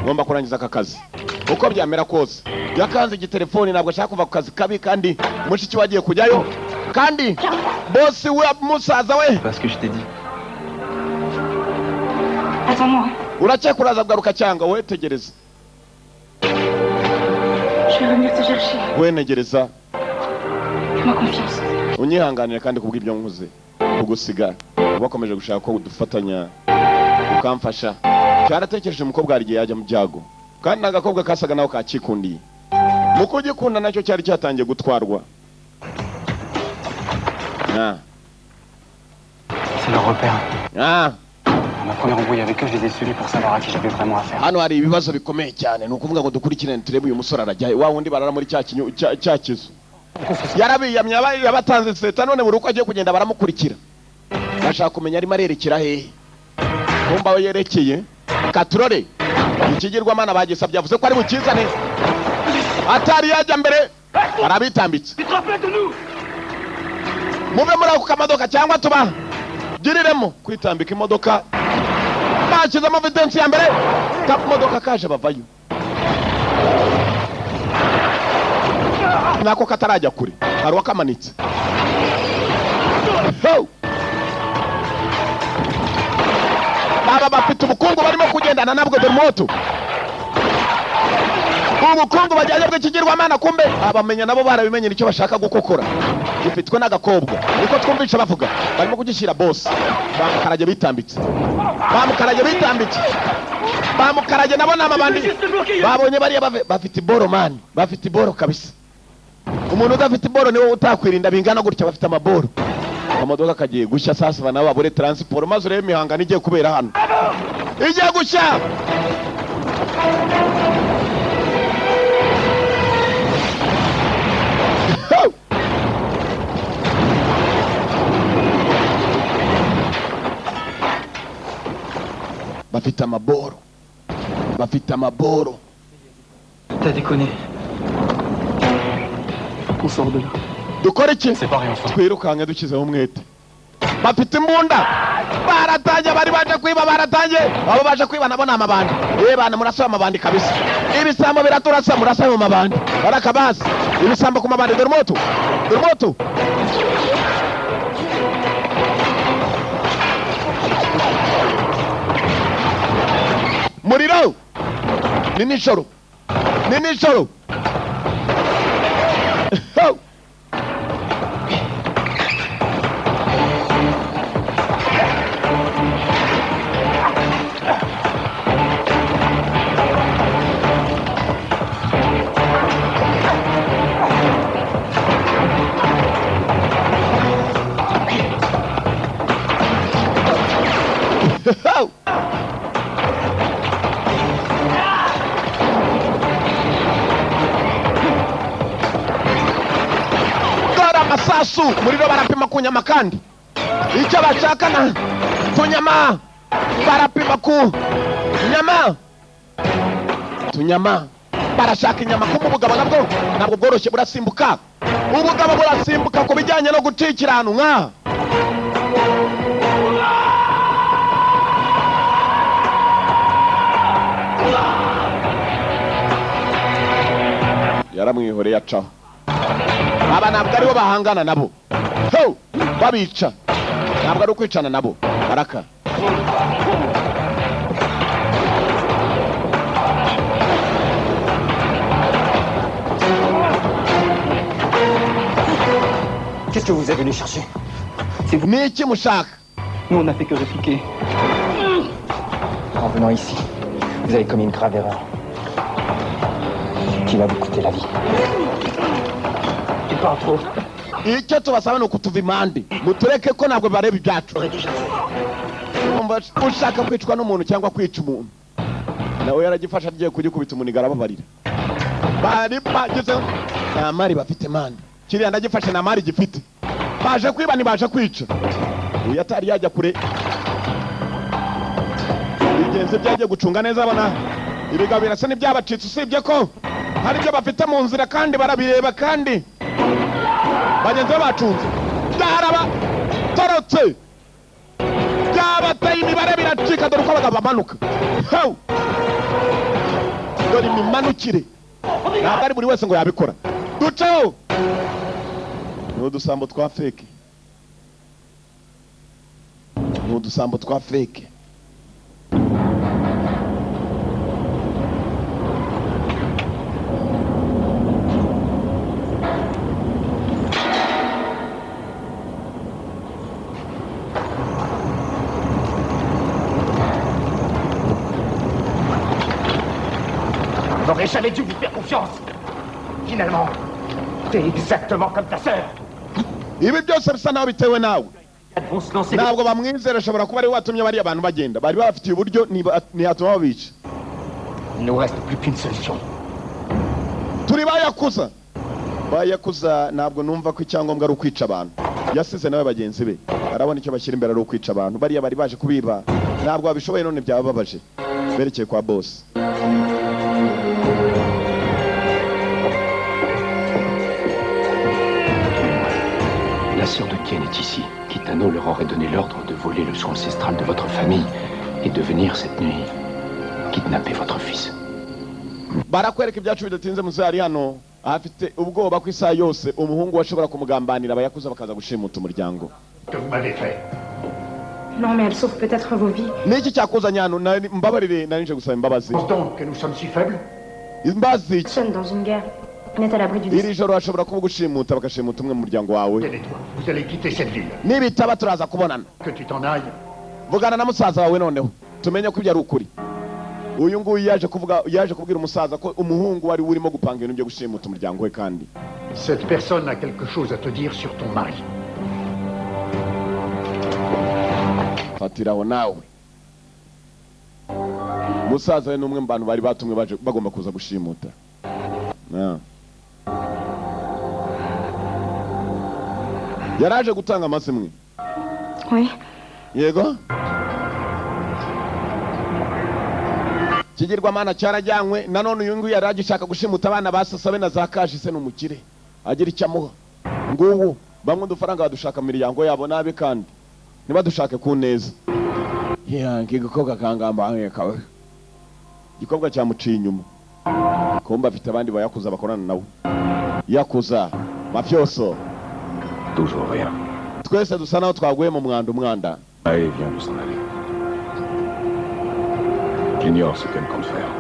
[SPEAKER 2] ngomba kurangiza aka kazi uko byamera kose. Yakanze igitelefoni, ntabwo ashaka kuva ku kazi kabi, kandi mushiki wagiye kujyayo, kandi boss we musaza we.
[SPEAKER 6] Parce que je t'ai dit.
[SPEAKER 4] Attends-moi.
[SPEAKER 2] Uracyakuraza bwaruka cyanga, we tegereza.
[SPEAKER 4] Je vais revenir te chercher.
[SPEAKER 2] We negereza.
[SPEAKER 4] Fais-moi confiance.
[SPEAKER 2] Unyihanganire kandi kubw'ibyo nkuze kugusiga bakomeje gushaka ko udufatanya ukamfasha. Cyaratekereje umukobwa ari gihe yajya mu byago, kandi nagakobwa kasaga nawe kacikundiye. Mukugikunda nacyo cyari cyatangiye gutwarwa.
[SPEAKER 7] C'est leur repère.
[SPEAKER 2] Ma
[SPEAKER 7] première embrouille avec eux, je les ai suivis pour savoir à qui j'avais vraiment affaire.
[SPEAKER 2] Hano hari ibibazo bikomeye cyane, nukuvuga ngo dukurikirane turebe uyu musore arajya wa wundi barara muri cyakizo. Yarabiyamye yabatanze seta, none buri uko agiye kugenda baramukurikira. Bashaka kumenya arimo arerekera hehe. Kumba we yerekeye katurore ikigirwamana bagisabye, yavuze ko ari bukizane atari yajya mbere, arabitambitse. Muve muri ako kamodoka cyangwa tuba giriremo kwitambika imodoka. Bashyizemo evidence ya mbere, modoka kaje bavayo. Nako katarajya kure, hari wakamanitse. Baba bafite ubukungu barimo kugendana nabwo Dermoto. Ubukungu bajyanye bw'ikigirwamana, kumbe abamenya nabo barabimenye nicyo bashaka gukokora. Gifitwe n'agakobwa, niko twumvisha bavuga. Barimo kugishyira boss. Bamukarage bitambitse. Bamukarage nabo n'amabandi. Babonye bariya bafite iboro man, bafite iboro kabisa. Umuntu udafite iboro niwe utakwirinda bingana gutya, bafite amaboro. Amadoka kagiye gushya sasa bana babure transport, maze urebe imihangano igiye kubera hano. Igiye gushya. Bafite amaboro.
[SPEAKER 6] T'as déconné. On sort de là.
[SPEAKER 2] Dukore iki? Twirukange dukizeho umwete. Bafite imbunda. Baratangiye, bari baje kwiba, baratangiye. Abo baje kwiba nabo n'amabandi. Bana murasa amabandi kabisa. Ibisambo biraturasa, murasa mu mabandi. Barakabasi. Ibisambo ku mabandi. Dermoto. Muriro. Ni nijoro. Masasu muriro barapima kunyama, kandi icyo bashaka na tunyama barapima ku nyama barashaka inyama. Kumbe ubugabo nabwo bworoshye burasimbuka. Ubugabo burasimbuka ku bijyanye no gucikirana nka yaramwihoreye acaho. Aba ntabwo aribo bahangana nabo, babica. Ntabwo ari ukwicana nabo. Baraka
[SPEAKER 11] Qu'est-ce que vous êtes venu chercher?
[SPEAKER 2] Niki mushaka?
[SPEAKER 6] Nous on n'a fait que répliquer.
[SPEAKER 11] En venant ici, vous avez commis une grave erreur qui va vous coûter la vie. Tu parles trop.
[SPEAKER 2] Icyo tubasaba ni ukutuva impande, mutureke ko ntabwo bareba ibyacu. Ushaka kwicwa n'umuntu cyangwa kwica umuntu, nawe yaragifasha agiye kugikubita umuniga arababarira. Bari bagize nta mari bafite mande, kiriya ndagifashe nta mari gifite. Baje kwiba baje kwica. Uyu atari yajya kure. Bigenze byagiye gucunga neza abana. Ibiga birasa n'ibyabacitse, usibye ko hari ibyo bafite mu nzira kandi barabireba, kandi bagenzi bacunze. Daraba torotse. Byabateye imibare biracika, dore uko abagabo bamanuka. dore imimanukire ntabwo ari buri wese ngo yabikora duceho ni udusambo twa feke ni udusambo twa feke
[SPEAKER 3] J'aurais jamais dû vous faire confiance. Finalement, t'es exactement comme ta sœur.
[SPEAKER 2] ibi byose bisa naho bitewe nawe
[SPEAKER 3] Vont se lancer.
[SPEAKER 2] ntabwo bamwizera ashobora kuba ari watumye bariya abantu bagenda bari bafitiye uburyo ntiyatuma babica
[SPEAKER 3] Il ne nous reste plus qu'une solution.
[SPEAKER 2] turi bayakuza ntabwo numva ko icyangombwa ari ukwica abantu yasize nawe bagenzi be arabona icyo bashyira imbere ari ukwica abantu bariya bari baje kubiba ntabwo babishoboye none byababaje berekeye kwa boss
[SPEAKER 11] La sœur de Ken est ici. Kitano leur aurait donné l'ordre de voler le sceau ancestral de votre famille et de venir cette nuit kidnapper votre fils.
[SPEAKER 2] barakwereka ibyacu bidatinze muzari hano afite ubwoba ko isaha yose umuhungu washobora kumugambanira abayakuza bakaza gushimuta umuryango
[SPEAKER 3] Que vous m'avez fait.
[SPEAKER 4] Non, mais elle sauve peut-être vos vies.
[SPEAKER 2] niki cyakuzanye hano mbabarire narinje gusaba imbabazi
[SPEAKER 3] Pense donc que nous sommes si faibles.
[SPEAKER 2] imbabazi iki
[SPEAKER 4] Personne dans une guerre n'est à l'abri du destin.
[SPEAKER 2] iri joro hashobora kuba gushimuta bagashimuta umwe mu muryango wawe
[SPEAKER 3] Tenez-toi, vous allez quitter cette ville.
[SPEAKER 2] nibitaba turaza kubonana
[SPEAKER 3] Que tu t'en ailles.
[SPEAKER 2] vugana na musaza wawe noneho tumenye ko ibyo ari ukuri uyu nguyu yaje kubwira umusaza ko umuhungu wari urimo gupanga ibintu byo gushimuta umuryango we kandi
[SPEAKER 3] Cette personne a quelque chose à te dire sur ton mari.
[SPEAKER 2] fatiraho nawe musaza we ni umwe mu bantu bari batumwe bagomba kuza gushimuta yaraje gutanga amazimwe
[SPEAKER 4] Oui.
[SPEAKER 2] yego kigirwamana cyarajyanywe nanone uyu nguyu yari agishaka gushimuta abana basasabe na za kashi se n'umukire agira icyo amuha ngubu bamwe udufaranga badushaka mu miryango yabo nabi kandi ntibadushake ku neza igikobwa kangambange kawe igikobwa cyamuciye inyuma kumba afite abandi bayakuza bakorana nawe yakuza mafyoso
[SPEAKER 8] Toujours rien.
[SPEAKER 2] twese dusa naho twaguye mu mwanda
[SPEAKER 8] Allez, viens de s'en aller. J'ignore ce qu'elle compte faire.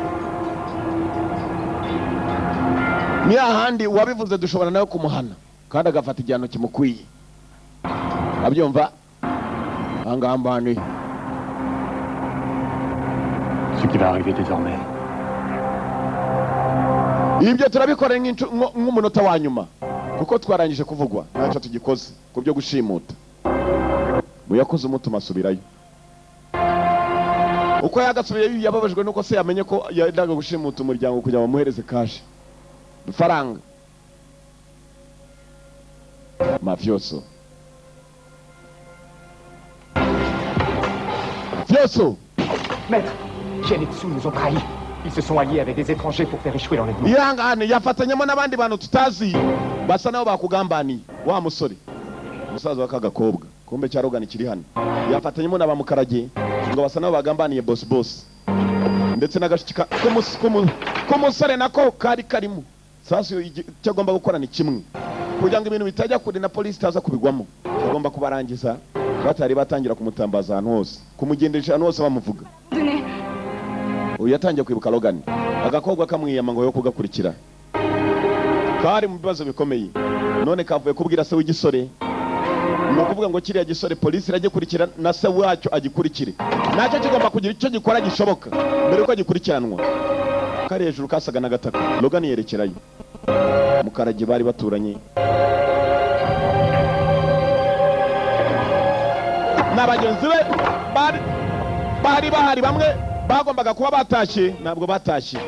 [SPEAKER 2] ni ahandi uwabivuze dushobora nawe kumuhana kandi agafata igihano kimukwiye abyumva angambani
[SPEAKER 7] Ce qui va arriver désormais.
[SPEAKER 2] ibyo turabikorera nk'umunota wa nyuma kuko twarangije kuvugwa ntacyo tugikoze ku byo gushimuta muyakoze umutuma asubirayo uko yagasubiyeyo yababajwe nuko se yamenye ko yendaga gushimuta umuryango kugira ngo bamuhereze kashi ifaranga mafyoso
[SPEAKER 3] Maître, Ken et Tsu nous ont trahis. Ils se sont alliés avec des étrangers pour faire échouer l'enlèvement.
[SPEAKER 2] ihangane yafatanyemo n'abandi bantu tutazi basa nabo bakugambaniye wa musore umusaza wa kagakobwa kumbe cya rogani kiri hano yafatanyemo n'abamukarage ngo basa nabo bagambaniye boss ndetse n'agashika k'umusore nako kari karimo sasa icyo agomba gukora ni kimwe kugira ngo ibintu bitajya kure na polisi itaza kubigwamo agomba kubarangiza batari batangira kumutambaza ahantu hose kumugendesha ahantu hose bamuvuga uyu yatangiye kwibuka Logan agakobwa kamwiyama ngo yo kugakurikira kari mu bibazo bikomeye none kavuye kubwira se w'igisore ni ukuvuga ngo kiriya gisore polisi iragikurikira na se wacyo agikurikire nacyo kigomba kugira icyo gikora gishoboka mbere yuko gikurikiranwa kari hejuru kasaga n'agataka Logan yerekerayo mukarage bari baturanye n'abagenzi be bari bahari bamwe bagombaga kuba batashye ntabwo batashye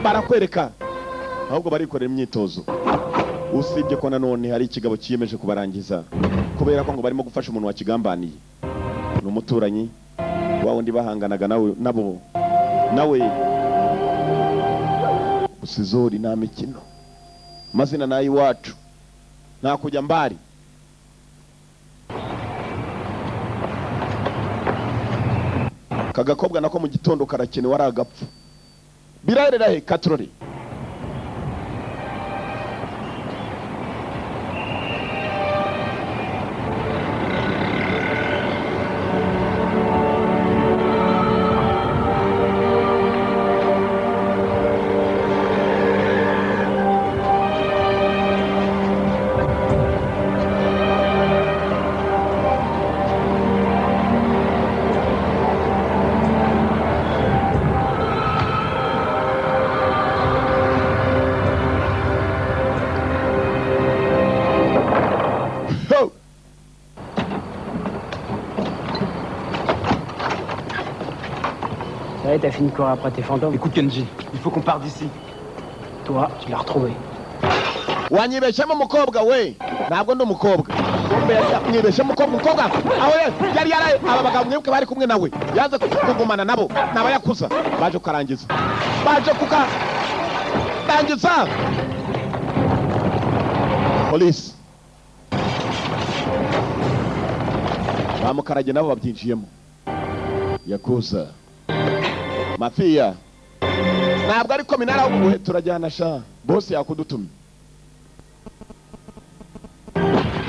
[SPEAKER 2] barakwereka ahubwo barikorera imyitozo usibye ko nanone hari ikigabo kiyemeje kubarangiza kubera ko ngo barimo gufasha umuntu wakigambaniye ni umuturanyi wa wundi bahanganaga nawe usizori nta mikino mazina nayo iwacu nta kujya mbari kagakobwa nako mu gitondo karakenewe ari agapfu birahera he katrori
[SPEAKER 12] Ouais, t'as fini de courir après tes fantômes.
[SPEAKER 7] Écoute Kenji, il faut qu'on parte d'ici.
[SPEAKER 12] Toi, tu l'as retrouvé.
[SPEAKER 2] wanyibeshyemo umukobwa we ntabwo ndi umukobwa mwibeshyemo umukobwa aho yari aba bagabo mwibuke bari kumwe nawe yaze kugumana nabo n'abayakuza baje kukarangiza polisi bamukarage nabo babyinjiyemo yakuza mafia ntabwo ariko minara ahubwo turajyana sha bosi yakudutumye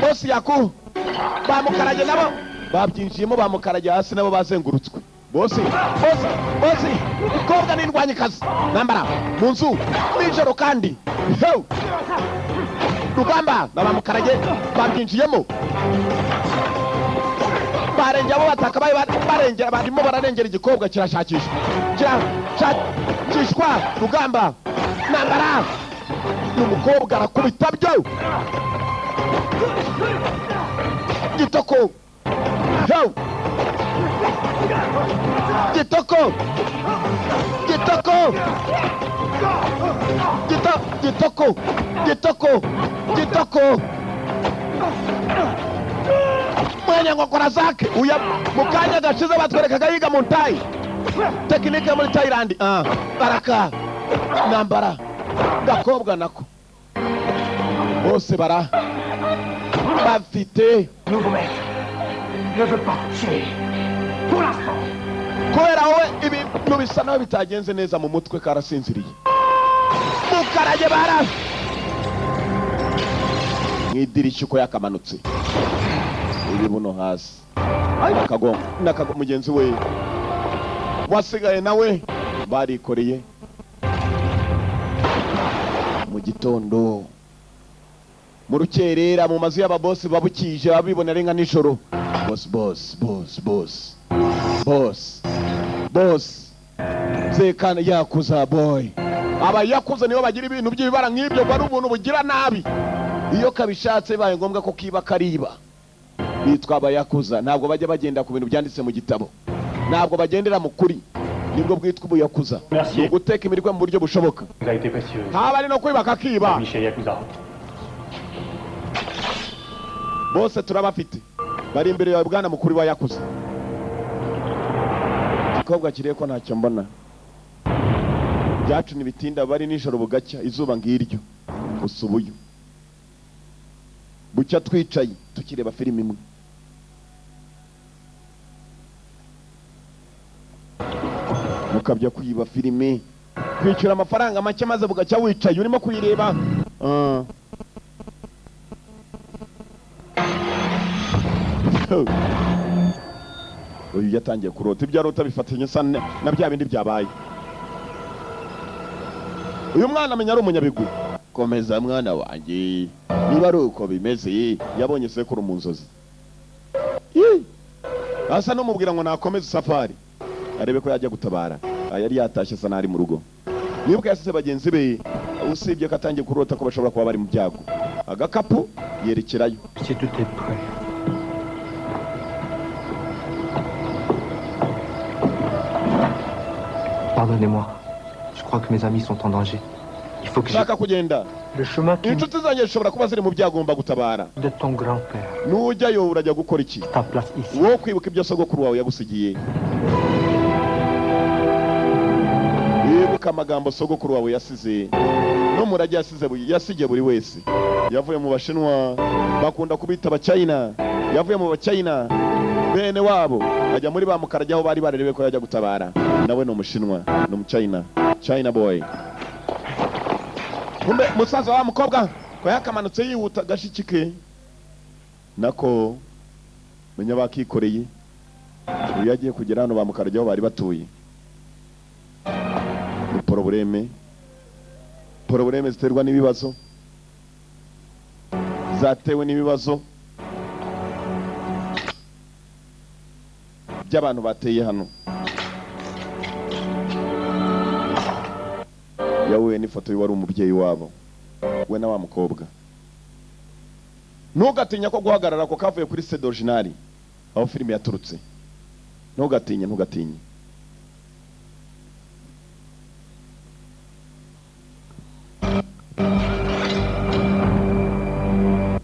[SPEAKER 2] bosi yaku bamukarage nabo babyinjiyemo bamukarage hasi nabo bazengurutswe bosi ukobwa n'indwanyikazi nambara mu nzu nijoro kandi rugamba bamukarage babyinjiyemo barengera abo bataka barengera barimo bararengera igikobwa kirashakishwa rugamba nambara n'umukobwa arakubita byo gitoko mwanya ngokora zake uya mukanya gashize batwerekaga yiga mu ntayi tekinike muri Thailand baraka nambara gakobwa nako bose bafite kubera wowe ibintu bisa naho bitagenze neza mu mutwe karasinziriye mukarage mwidirishya uko yakamanutse ibibuno hasi nakago mugenzi we wasigaye nawe barikoreye mu gitondo mu rukerera mu mazu y'ababosi babukije babibonera inka nijoro boss zekana yakuza boy aba yakuza nibo bagira ibintu by'ibibara nk'ibyo bari ubuntu bugira nabi iyo kabishatse baye ngombwa ko kiba kariba bitwa abayakuza ntabwo bajya bagenda ku bintu byanditse mu gitabo ntabwo bagendera mu kuri nibwo bwitwa ubuyakuza ni uguteka imirwa mu buryo bushoboka haba ari no kwibaka kiba bose turabafite bari imbere yawe bwana mukuru wa yakuza igikobwa kiriye ko ntacyo mbona byacu ntibitinda bari nijoro bugacya izuba ngiryo gusa ubuyo bucya twicaye tukireba filime imwe mukabya kuyiba filime kwishyura amafaranga make maze bugacya wicaye urimo kuyireba uyu yatangiye kurota ibyo arota bifatanye na bya bindi byabaye uyu mwana amenya ari umunyabigwi komeza mwana wanjye niba ari uko bimeze yabonye sekuru mu nzozi asa n'umubwira ngo nakomeze safari arebe ko yajya gutabara yari yatashye asa n'ari mu rugo nibuka yasize bagenzi be usibye ko atangiye kurota ko bashobora kuba bari mu byago agakapu yerekerayo
[SPEAKER 6] Pardonnez-moi. Je crois que mes amis sont en danger. Il faut que je...
[SPEAKER 12] Le chemin qui...
[SPEAKER 2] inshuti zanjye zishobora kuba ziri mu byago ngomba gutabara.
[SPEAKER 12] De ton grand-père.
[SPEAKER 2] Nujyayo urajya gukora iki?
[SPEAKER 12] Ta place ici.
[SPEAKER 2] Wo kwibuka ibyo sogokuru wawe yagusigiye. Wibuka amagambo sogokuru wawe yasize. No murajya yasigiye buri wese. Yavuye mu Bashinwa, bakunda kubita Abachina. Yavuye mu Bachina. Bene wabo ajya muri ba mukarajyaho bari barerebe ko yajya gutabara. Nawe no Mushinwa, no Muchina. China boy. Kumbe musaza wa mukobwa ko yakamanutse yihuta gashikike nako menya bakikoreye uyu yagiye kugera hano bamukarajyaho bari batuye. Probleme ziterwa n'ibibazo zatewe n'ibibazo by'abantu bateye hano. Yahuye n'ifoto y'uwari umubyeyi wabo we na wa mukobwa. Ntugatinya ko guhagarara ko kavuye kuri scène originale aho filime yaturutse. Ntugatinya.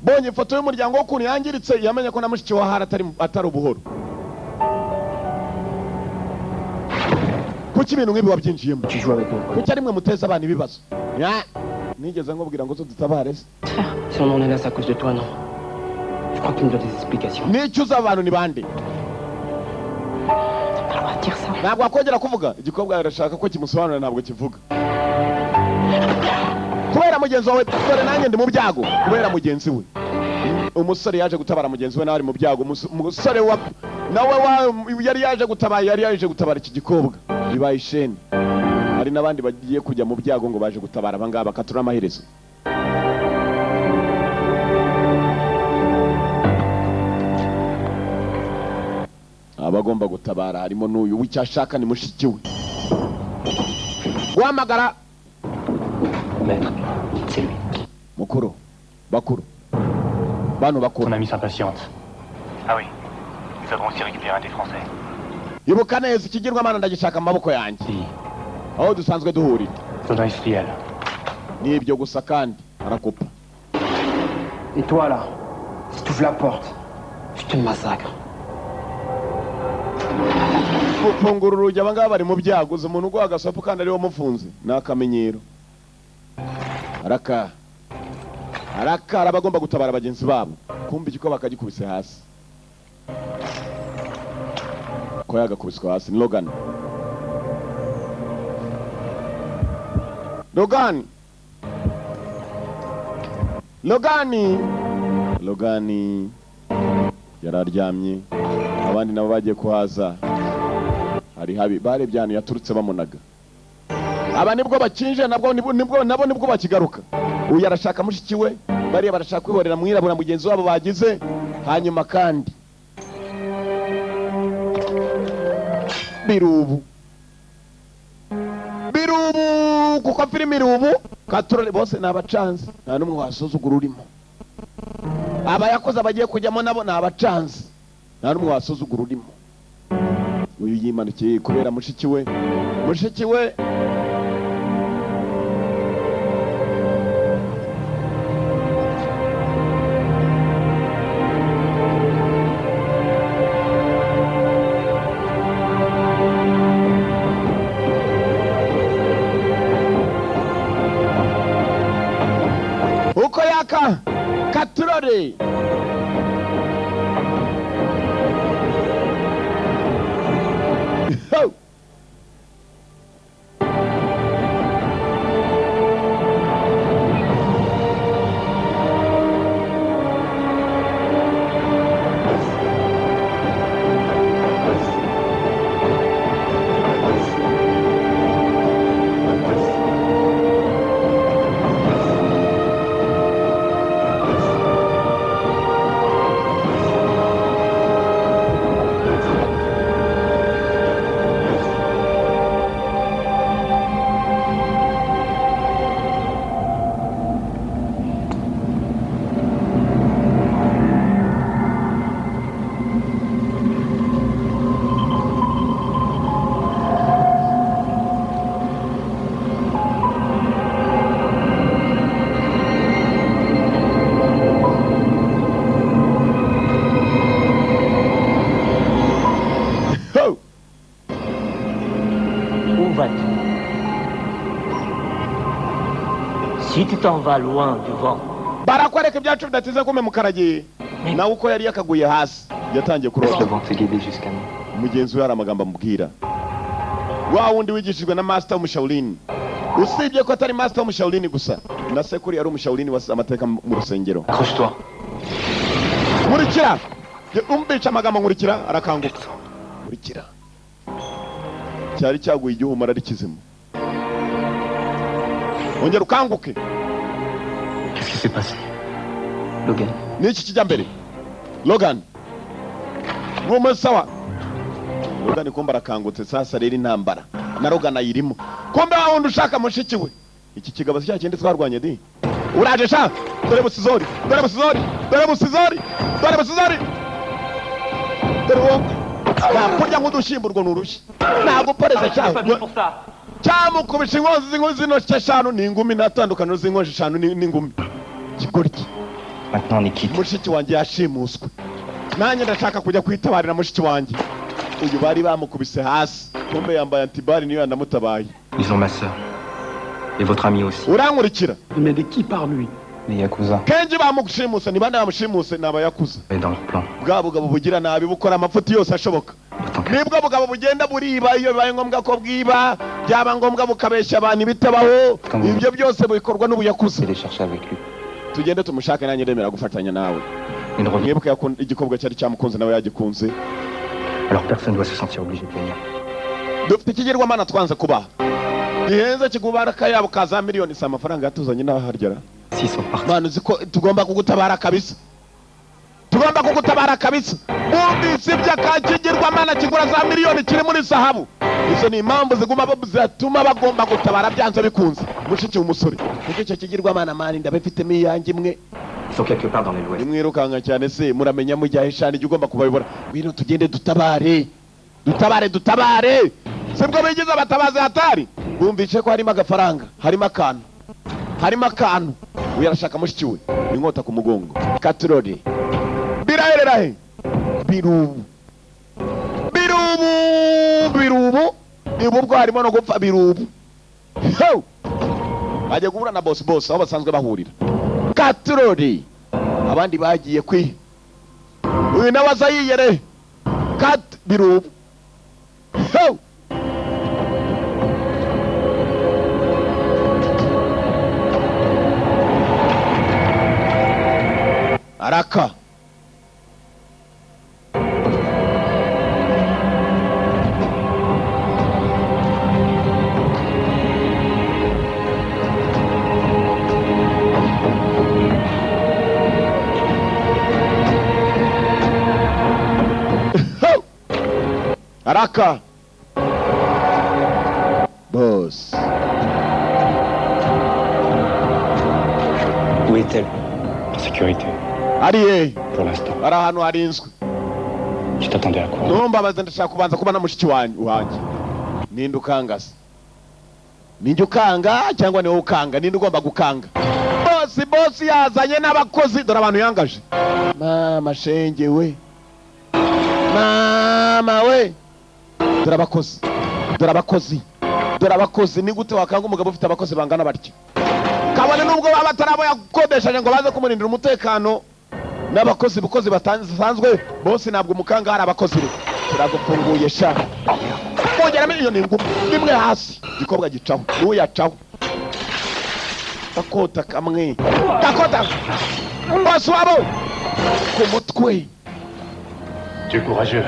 [SPEAKER 2] Bonye ifoto y'umuryango wo kuntu yangiritse yamenye ko na mushiki wa Hara atari ubuhoro. Kuki ibintu nk'ibi wabyinjiyemo? Kuki ari mwe muteza abana ibibazo? Nigeze ngubwira ngo tudutabare se.
[SPEAKER 9] Si on en est là, c'est à cause de toi, non? Je crois que tu me dois des explications.
[SPEAKER 2] N'icyo uza abantu ni bande?
[SPEAKER 9] Dire ça.
[SPEAKER 2] Ntabwo akongera kuvuga igikobwa yarashaka ko kimusobanura ntabwo kivuga. Kubera mugenzi wawe dore nanjye ndi mu byago kubera mugenzi we. Umusore yaje gutabara mugenzi we nawe ari mu byago. Umusore nawe yari yaje gutabara iki gikobwa. Bibaye isheni. Hari nabandi bagiye kujya mu byago ngo baje gutabara abangaba bakatura amaherezo. Abagomba gutabara harimo n'uyu w'icyashaka ni mushiki we. Guhamagara
[SPEAKER 9] Maître, c'est lui.
[SPEAKER 2] Mukuru, bakuru. Bano bakuru.
[SPEAKER 7] Ton ami s'impatiente. Ah oui. Nous avons aussi récupéré un des Français.
[SPEAKER 2] Ibuka neza ikigirwamana ndagishaka amaboko yanjye. Aho dusanzwe duhurira.
[SPEAKER 7] Soldat Israël.
[SPEAKER 2] Ni ibyo gusa kandi arakupa.
[SPEAKER 12] Et toi là, si tu ouvres la porte, je te massacre.
[SPEAKER 2] Fungura urugi abangaba bari mu byago uzi umuntu ugwa agasopo kandi ari wo mufunze n'akamenyero. Arakara bagomba gutabara bagenzi babo. Kumva igiko bakagikubise hasi. Ko yagakubiswe hasi ni Logan. Logani yararyamye abandi nabo bagiye kuhaza. Hari habi barebye hano yaturutse bamunaga. Aba nibwo bakinje nibwo bakigaruka. Uyu arashaka mushiki we bari barashaka kwihorera mwirabura mugenzi wabo bagize hanyuma kandi birubu kuko filime irubu katurore bose nabacanze nta numwe wasuzugura urimo. Aba yakoze abagiye kujyamo nabo nabacanze nta numwe wasuzugura urimo. Uyu yimanukiye kubera mushiki we uko yaka katurore
[SPEAKER 9] Si tu t'en vas loin du vent.
[SPEAKER 2] Barakwereka ibyacu bidatize kume mukaragiye. Nawe uko yari yakaguye hasi yatangiye kurota.
[SPEAKER 6] Je vais te guider jusqu'à nous.
[SPEAKER 2] Mugenzi we hari amagambo amubwira. wa wundi wigishijwe na master w'umushaulini. Usibye ko atari master w'umushaulini gusa, na sekuri yari umushaulini wasize amateka mu rusengero.
[SPEAKER 7] Accroche-toi.
[SPEAKER 2] Nkurikira. Umbica amagambo nkurikira arakanguka. Nkurikira. Cyari cyaguye igihumara ari kizima. Ongera ukanguke.
[SPEAKER 6] Qu'est-ce qui s'est passé? Logan.
[SPEAKER 2] Niki kijya mbere? Logan. Sawa. Logan kumba arakangutse sasa rero intambara. Na Logan ayirimo. Kumbe wundi ushaka mushiki we. Iki kigabo cya kindi twarwanye di. Uraje sha. Dore busizori. Dore busizori. Dore busizori. Dore busizori. Dore wo. Kurya nk'udushimburwa n'urushyi. Ntabwo poreza cyane. Cyamo kubisha inkozi zino eshanu ni ingumi natandukana z'inkozi eshanu ni ingumi. Kigoryi.
[SPEAKER 6] Maintenant ni quitte.
[SPEAKER 2] Mushiki wanjye yashimuswe. Nanjye ndashaka kujya kwitabarira mushiki wanjye. Uyu bari bamukubise hasi. Kumbe yambaye antibari niyo yandamutabaye.
[SPEAKER 6] Ils ont ma sœur. Et votre ami aussi.
[SPEAKER 2] Urankurikira.
[SPEAKER 10] Mais de qui parle lui?
[SPEAKER 6] Les Yakuza.
[SPEAKER 2] Kenji bamushimuse ni bande bamushimuse naba Yakuza.
[SPEAKER 6] Et dans leur plan.
[SPEAKER 2] Bwa bugabo bugira nabi bukora amafuti yose ashoboka. Nibwo bugabo bugenda buriba iyo bibaye ngombwa ko bwiba byaba ngombwa bukabeshya abantu bitabaho ibyo byose bikorwa n'ubuyakuza.
[SPEAKER 6] Les chercher avec lui.
[SPEAKER 2] Tugende tumushake nanjye ndemera gufatanya nawe. Mwibuke igikobwa cyari cyamukunze nawe yagikunze.
[SPEAKER 6] Alors personne doit se sentir obligé de venir.
[SPEAKER 2] Dufite ikigirwa mana twanze kubaha. Gihenze kigubaraka yabo kaza miliyoni sa amafaranga yatuzanye n'ahargera.
[SPEAKER 6] Si sont partis.
[SPEAKER 2] Manu ziko tugomba kugutabara kabisa. Tugomba kugutabara kabisa. Bumvise by'akakigirwa mana kigura za miliyoni kiri muri sahabu. Izo ni impamvu ziguma zatuma bagomba gutabara byanze bikunze. Mushiki w'umusore. Kuko icyo kigirwa mana mani ndabifitemo iyanjye imwe.
[SPEAKER 6] Ils sont quelque part dans les lois.
[SPEAKER 2] Mwirukanga cyane se muramenya mu gihe ishani ugomba kubayobora. Ngwino tugende dutabare. Dutabare. Sibwo bigize abatabazi hatari. Bumvise ko harimo agafaranga, harimo akantu. Uyarashaka mushiki we. Inkota ku mugongo. Katrodi. Biraherera he. Birubu. Ibubwo harimo no gupfa birubu. Ho! Baje guhura na boss aho basanzwe bahurira. Katrodi. Abandi bagiye kwi. Uyu nabaza yiyere. Kat birubu. Ho! Araka. Araka. Boss.
[SPEAKER 6] Où est-elle? En sécurité.
[SPEAKER 2] Ariye.
[SPEAKER 6] Pour l'instant.
[SPEAKER 2] Ari ahantu harinzwe.
[SPEAKER 6] Je t'attendais à quoi?
[SPEAKER 2] Numbabaza ndashaka kubanza kuba na mushiki wanjye. Ninde ukangasa? Ninde ukanga cyangwa niwe ukanga? Ninde ugomba gukanga? Boss yazanye n'abakozi dore abantu yangaje. Mama shenge we. Mama we. Dore abakozi ni gute wakanga umugabo ufite abakozi bangana batyo? Kabone nubwo baba batarabo yakodeshaje ngo baze kumurindira umutekano n'abakozi batanzwe bose ntabwo mukanga hari abakozi re. Turagufunguye sha. Kongera miliyoni nimwe hasi. Gikobwa gicaho. Uwo yacaho. Dakota kamwe. Dakota. Boss wabo. Ku mutwe.
[SPEAKER 6] Tu es courageux.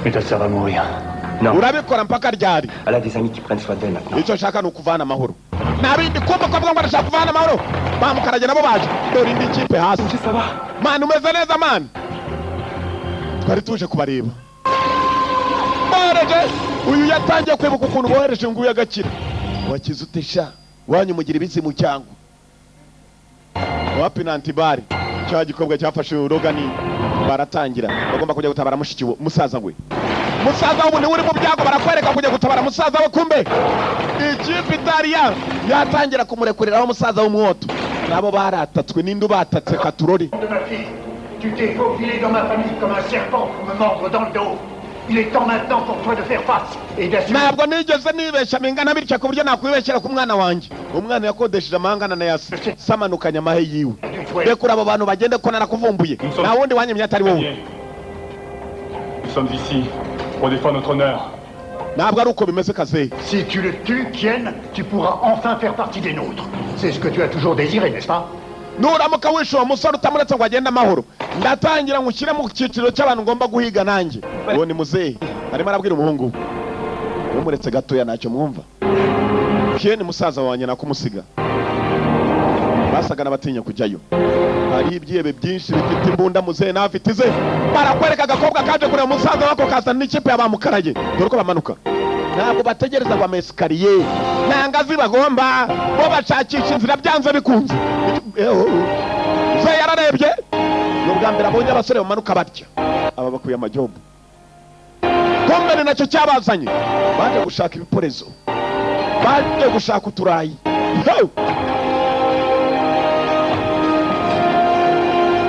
[SPEAKER 6] Mais ta sœur va mourir. Non.
[SPEAKER 2] Urabikora mpaka ryari?
[SPEAKER 6] Elle a des amis qui prennent soin d'elle maintenant.
[SPEAKER 2] Icyo nshaka ni ukuvana amahoro. Nabindi kumva ko ngo ndashaka kuvana amahoro. Bamukarage nabo baje. Dore indi kipe hasi. Man umeze neza man. Twari tuje kubareba. Boreje uyu yatangiye kwibuka ukuntu bohereje nguye agakira. Wakize utesha. Wanyu mugira ibisi mu cyango. Wapi na antibari. Cya gikobwa cyafashe urogani baratangira. Bagomba kujya gutabara mushiki we musaza we. Musaza w'ubundi uri mu byago barakwereka kujya gutabara musaza we kumbe. Ikipe Italia yatangira kumurekuriraho musaza w'umwoto. Nabo baratatswe n'indu batatse Katurori.
[SPEAKER 3] Tu t'es faufilé dans ma famille comme un serpent pour me mordre dans le dos. Il est temps maintenant pour toi de faire face et d'assumer.
[SPEAKER 2] Ntabwo nigeze nibeshya mingana bityo ku buryo nakwibeshyira ku mwana wanjye. Umwana yakodesheje amahangana na yase. Samanukanya amahe yiwe. Bekura abo bantu bagende ko narakuvumbuye. Nta wundi wanyemye atari wowe.
[SPEAKER 7] Nous sommes ici pour défendre notre honneur.
[SPEAKER 2] ntabwo ari uko bimeze kaze.
[SPEAKER 3] Si tu le tues, Kien, tu pourras enfin faire partie des nôtres. C'est ce que tu as toujours désiré, n'est-ce pas?
[SPEAKER 2] Nuramuka wishe uwo musore utamuretse ngo agende amahoro, ndatangira ngushyire mu cyiciro cy'abantu ngomba guhiga nanjye. Uwo ni muzehe arimo arabwira umuhungu we, umuretse gatoya ntacyo mwumva. Kien musaza wanjye nakumusiga, basaga n'abatinya kujyayo. Hari ibyebe byinshi bifite imbunda, muzehe nawe afite ize. Barakwereka agakobwa kaje kureba musaza wako kazana n'ikipe y'abamukaraye. Dore ko bamanuka, ntabwo bategereza ngo mesikariye, nta ngazi bagomba, bo bashakisha inzira byanze bikunze. Muzehe yararebye, ni ubwa mbere abonye abasore bamanuka batya. Aba bakuye amajyombo, kombe ni nacyo cyabazanye. Baje gushaka ibiporezo, baje gushaka uturayi.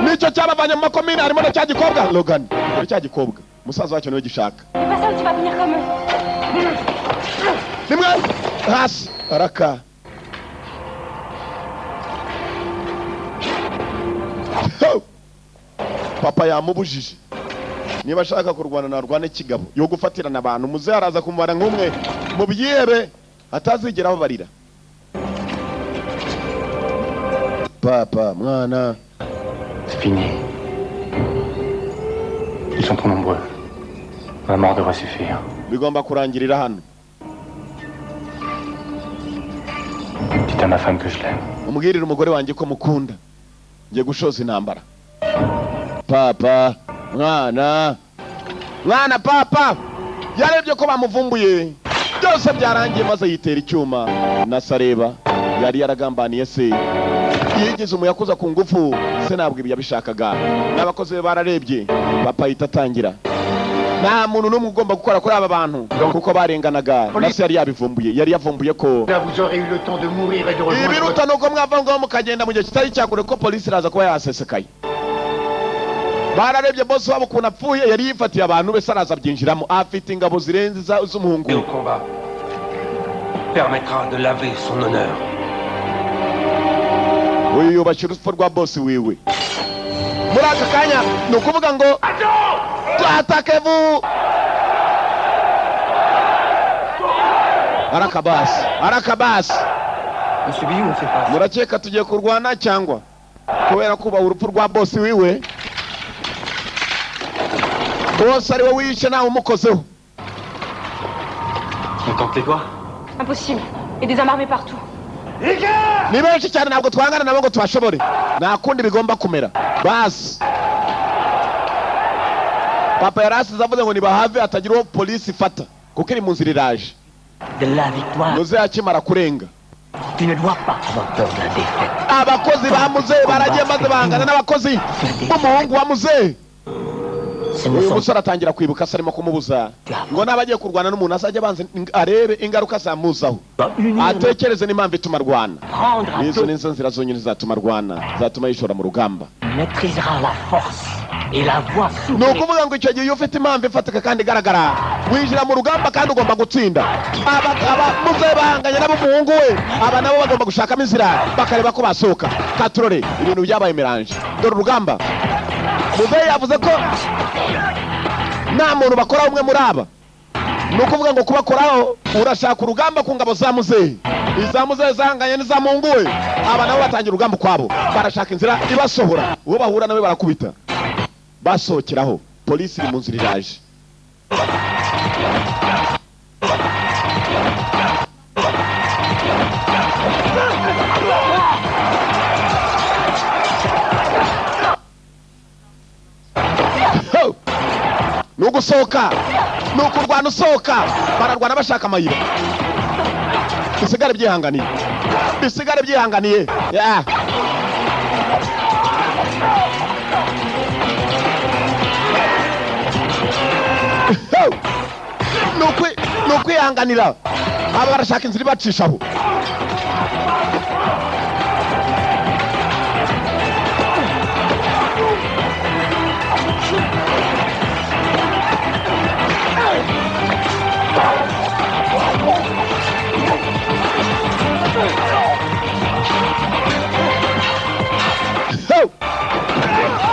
[SPEAKER 2] Nicyo cyabavanye mu makomine, harimo na cya gikobwa Logan. Muri cya gikobwa musaza wacyo niwe gishaka. Nimwe hasi araka. Papa yamubujije, niba ashaka kurwana na rwane kigabo yo gufatirana abantu. Muzehe araza kumubara nk'umwe mu byihebe atazigera babarira. Papa, mwana,
[SPEAKER 7] c'est fini. Ils sont trop nombreux. La mort devrait suffire.
[SPEAKER 2] Bigomba kurangirira hano.
[SPEAKER 7] Dites à ma femme que je l'aime.
[SPEAKER 2] Umubwirire umugore wanjye ko mukunda, ngiye gushoza intambara. Papa, mwana, papa yarebye ko bamuvumbuye, byose byarangiye maze yitera icyuma. Nasareba yari yaragambaniye se, yigeze umuyakuza ku ngufu, se ntabwo ibi yabishakaga. N'abakozi be bararebye, papa yita atangira. Nta muntu n'umwe ugomba gukora kuri aba bantu kuko barenganaga. Nase yari yabivumbuye, yari yavumbuye ko
[SPEAKER 3] Vous aurez eu le temps de mourir et de rejoindre...
[SPEAKER 2] ibiruta nuko mwava ngo mukagenda mu gihe kitari cyakure ko polisi iraza kuba yasesekaye. Bararebye boss wabo ukuntu apfuye, yari yifatiye abantu be, saraza byinjiramo afite ingabo zirenze z'umuhungu.
[SPEAKER 11] Le combat permettra de laver son honneur.
[SPEAKER 2] Uyu yubashye urupfu rwa boss wiwe. Muri aka kanya ni ukuvuga ngo twatakevu arakabasi. Murakeka tugiye kurwana cyangwa kubera kuba urupfu rwa boss wiwe? Boss ari we wishe nawe umukozeho.
[SPEAKER 7] On compte les doigts?
[SPEAKER 4] Impossible. Et des armes armées partout.
[SPEAKER 2] Ni benshi cyane, ntabwo twangana nabo ngo tubashobore. Nta kundi bigomba kumera. Basi papa yarasize avuze ngo nibahave atagira uwo polisi ifata kuko iri mu nzira iraje.
[SPEAKER 9] De la victoire.
[SPEAKER 2] Muzehe akimara kurenga,
[SPEAKER 9] Tu ne dois pas avoir peur de la défaite.
[SPEAKER 2] abakozi ba muzehe baragiye maze bangana n'abakozi b'umuhungu wa muzehe. Uyu musore atangira kwibuka se arimo kumubuza ngo n'abagiye kurwana n'umuntu azajya abanza arebe ingaruka zamuzaho, atekereze n'impamvu ituma arwana. Izo ni zo nzira zonyine zatuma arwana, zatuma yishora mu rugamba.
[SPEAKER 9] Maîtrisera la force et la voix
[SPEAKER 2] Ni ukuvuga ngo icyo gihe iyo ufite impamvu ifatika kandi igaragara, winjira mu rugamba kandi ugomba gutsinda. Muzehe bahanganye n'ab'umuhungu we, aba nabo bagomba gushakamo inzira bakareba ko basohoka. Katurore ibintu byabaye miranje. Dore urugamba, muzehe yavuze ko nta muntu bakoraho umwe muri aba. Ni ukuvuga ngo kubakoraho urashaka urugamba ku ngabo za muzehe. Iza muzehe zahanganye n'iza muhungu we, aba nabo batangira urugamba kwabo, barashaka inzira ibasohora. Uwo bahura nawe barakubita, basohokeraho. Polisi iri mu nzira iraje. Nugusohoka, nukurwana usohoka, bararwana bashaka amayira. Bisigare byihanganiye. Yeah. Nukwihanganira, aba barashaka inzira ibacishaho.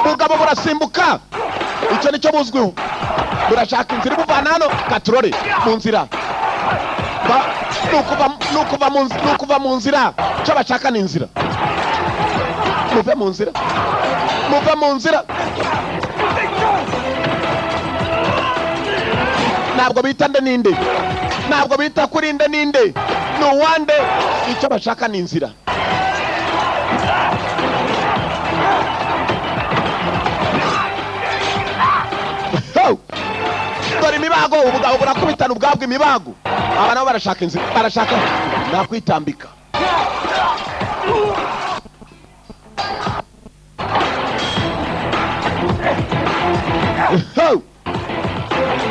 [SPEAKER 2] Mugabo burasimbuka, icyo nicyo buzwiho. Burashaka inzira ibuvana hano. Katurore mu nzira nukuva mu nzira cyo bashaka ni inzira muve mu nzira ntabwo bita nde ninde ntabwo bita kuri nde ninde ni uwande icyo bashaka ni inzira dore imibago ubugabo burakubitana ubwabwo imibago aba nabo barashaka inzira barashaka nakwitambika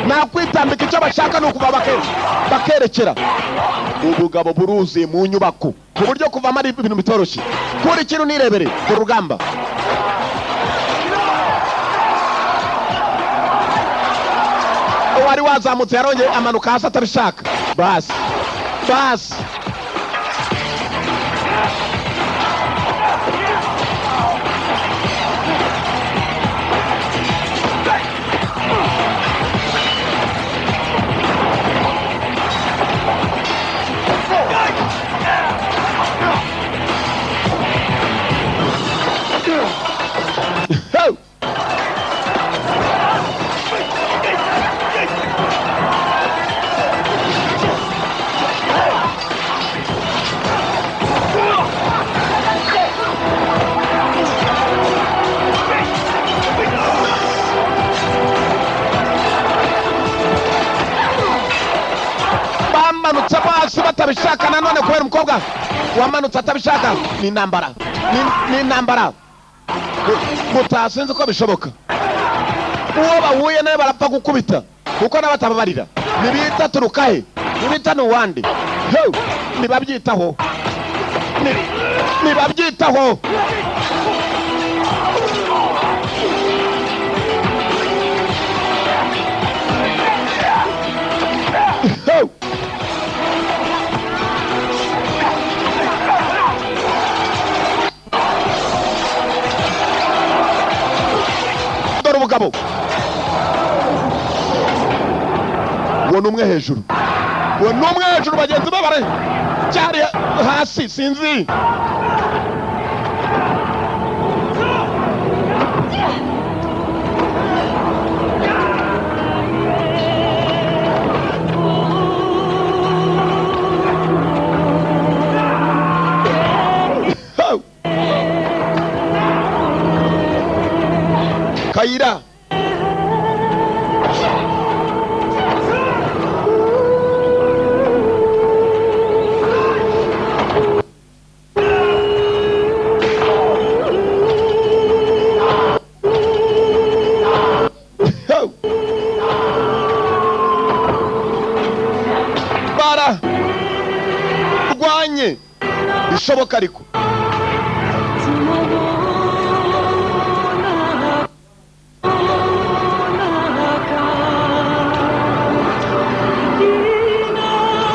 [SPEAKER 2] nakwitambika icyo bashaka ni ukuva bakerekera ubugabo buruzuye mu nyubako ku buryo kuvamo ari ibintu bitoroshye kuri ikintu nirebere ku rugamba wari wazamutse yarongeye amanuka hasi atabishaka basi bamanutse basi batabishaka nanone kubera umukobwa wamanutse atabishaka ni intambara mutasinzi uko bishoboka uwo bahuye nawe barapfa gukubita kuko n'abatababarira nibita turukahe nibita n'uwande nibabyitaho dore ubugabo uwo ni umwe hejuru bagenzi be bare cyari hasi sinzi Kayira bara rwanye bishoboka ariko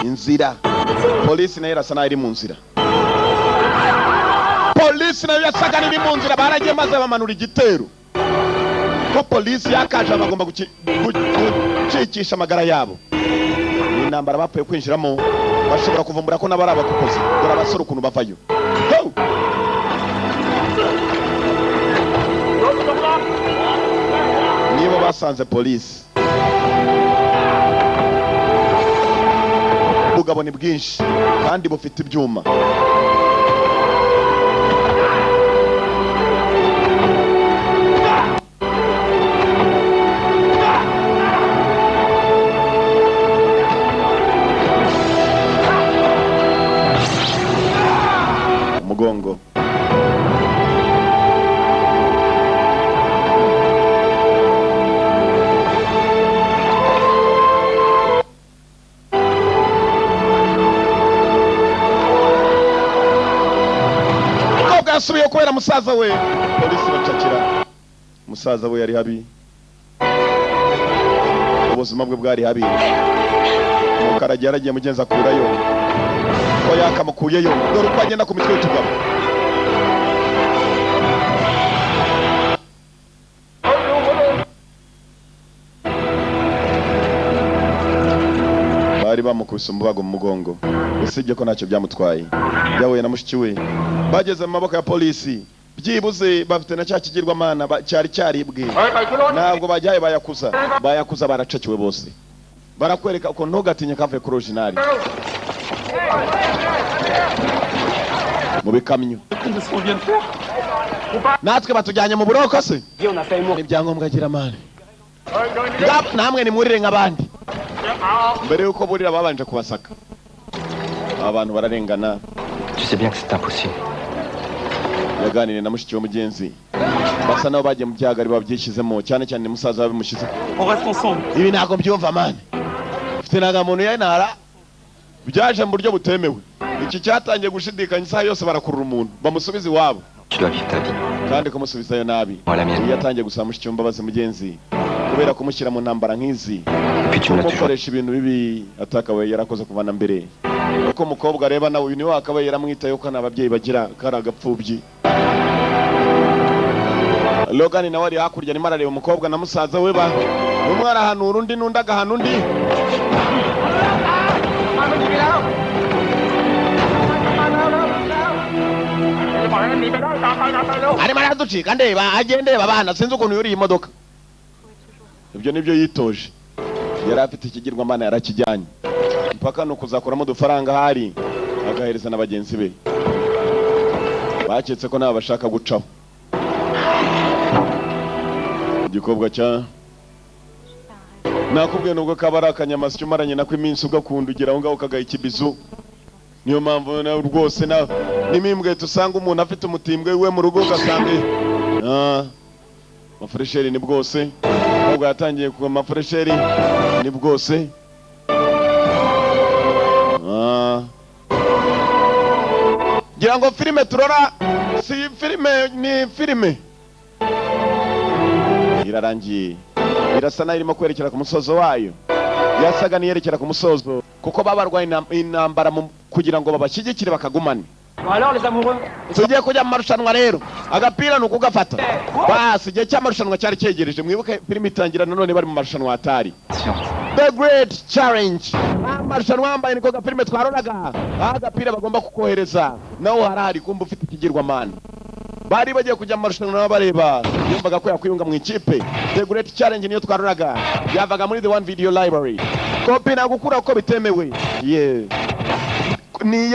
[SPEAKER 2] inzira polisi nayo irasa nayo iri mu nzira baragiye maze bamanura igitero ko polisi yakaje bagomba gucikisha amagara yabo ni intambara bapfuye kwinjiramo bashobora kuvumbura ko nabo ari abakozi dore abasore ukuntu bavayo nibo basanze polisi ubugabo ni bwinshi kandi bufite ibyuma umugongo yasubiye kubera musaza we polisi bacakira musaza we yari habi ubuzima bwe bwari habi umukaragiye yaragiye mugenza akurayo ko yakamukuyeyo dore uko agenda ku mitwe y'utugabo bari bamukubise bamukubise umubago mu mugongo usibye ko ntacyo byamutwaye. Yahuye na mushiki we bageze mu maboko ya polisi, byibuze bafite na cya kigirwamana cyari cyaribwe, ntabwo bajyaye bayakuza baracakiwe bose, barakwereka ko ntugatinye kavuye kuri original mu bikamyo. Natwe batujyanye mu buroko se ibyangombwa agira mane, namwe ni murire nk'abandi. Mbere yuko burira babanje kubasaka, abantu bararengana.
[SPEAKER 11] Tu sais bien que c'est impossible.
[SPEAKER 2] Yaganiriye na mushiki we mugenzi, basa nabo bagiye mu byago ari babyishyizemo, cyane cyane ni musaza wabimushyize. Ibi ntabwo mbyumva mane, ufite nagamuntu ya ntara byaje mu buryo butemewe. Iki cyatangiye gushidikanya isaha yose barakurura umuntu bamusubiza iwabo, kandi kumusubizayo nabi. Yatangiye gusaba mushiki we mbabazi mugenzi kubera kumushyira mu ntambara nk'izi, kumukoresha ibintu bibi atakabaye yarakoze kuvana mbere. Uko umukobwa areba nawe uyu niwe akabaye yaramwitayeho ko n'ababyeyi bagira kari agapfubyi. Logan nawe ari hakurya arimo arareba umukobwa na musaza we umwe arahanura undi n'undi agahana undi. Arimo araducika ndeba agendeba abana sinzi ukuntu yuriye imodoka. Ibyo nibyo yitoje, yari afite ikigirwamana yarakijyanye mpaka no kuzakuramo udufaranga hari agahereza na bagenzi be, baketse ko nabo bashaka gucaho. Igikobwa cya nakubwiye nubwo kabara akanyamasyo umaranye nako iminsi ugakunda ugira aho ngaho kagaha ikibizu. Niyo mpamvu nawe rwose na nimimbwe tusanga umuntu afite umutimbwe we mu rugo ugasanga mafresheri ni bwose, ubwo yatangiye ku mafresheri ni bwose. Gira ngo filime turora si filime, ni filime irarangiye, irasa nayo irimo kwerekera ku musozo wayo. Yasaga niyerekera ku musozo kuko babarwaye intambara kugira ngo babashyigikire bakagumane. Tugiye kujya mu marushanwa rero, agapira nuko gafata basi. Igihe cy'amarushanwa cyari cyegereje, mwibuke filime itangira nanone bari mu marushanwa atari The Great Challenge. Amarushanwa yambaye niko gafilime twaroraga, agapira bagomba kukohereza naho harahari kumva ufite ikigirwamana. Bari bagiye kujya mu marushanwa bareba, yumvaga ko yakwiyunga mu ikipe. The Great Challenge niyo twaroraga, yavaga muri The One Video Library. Kopi na gukura uko bitemewe ni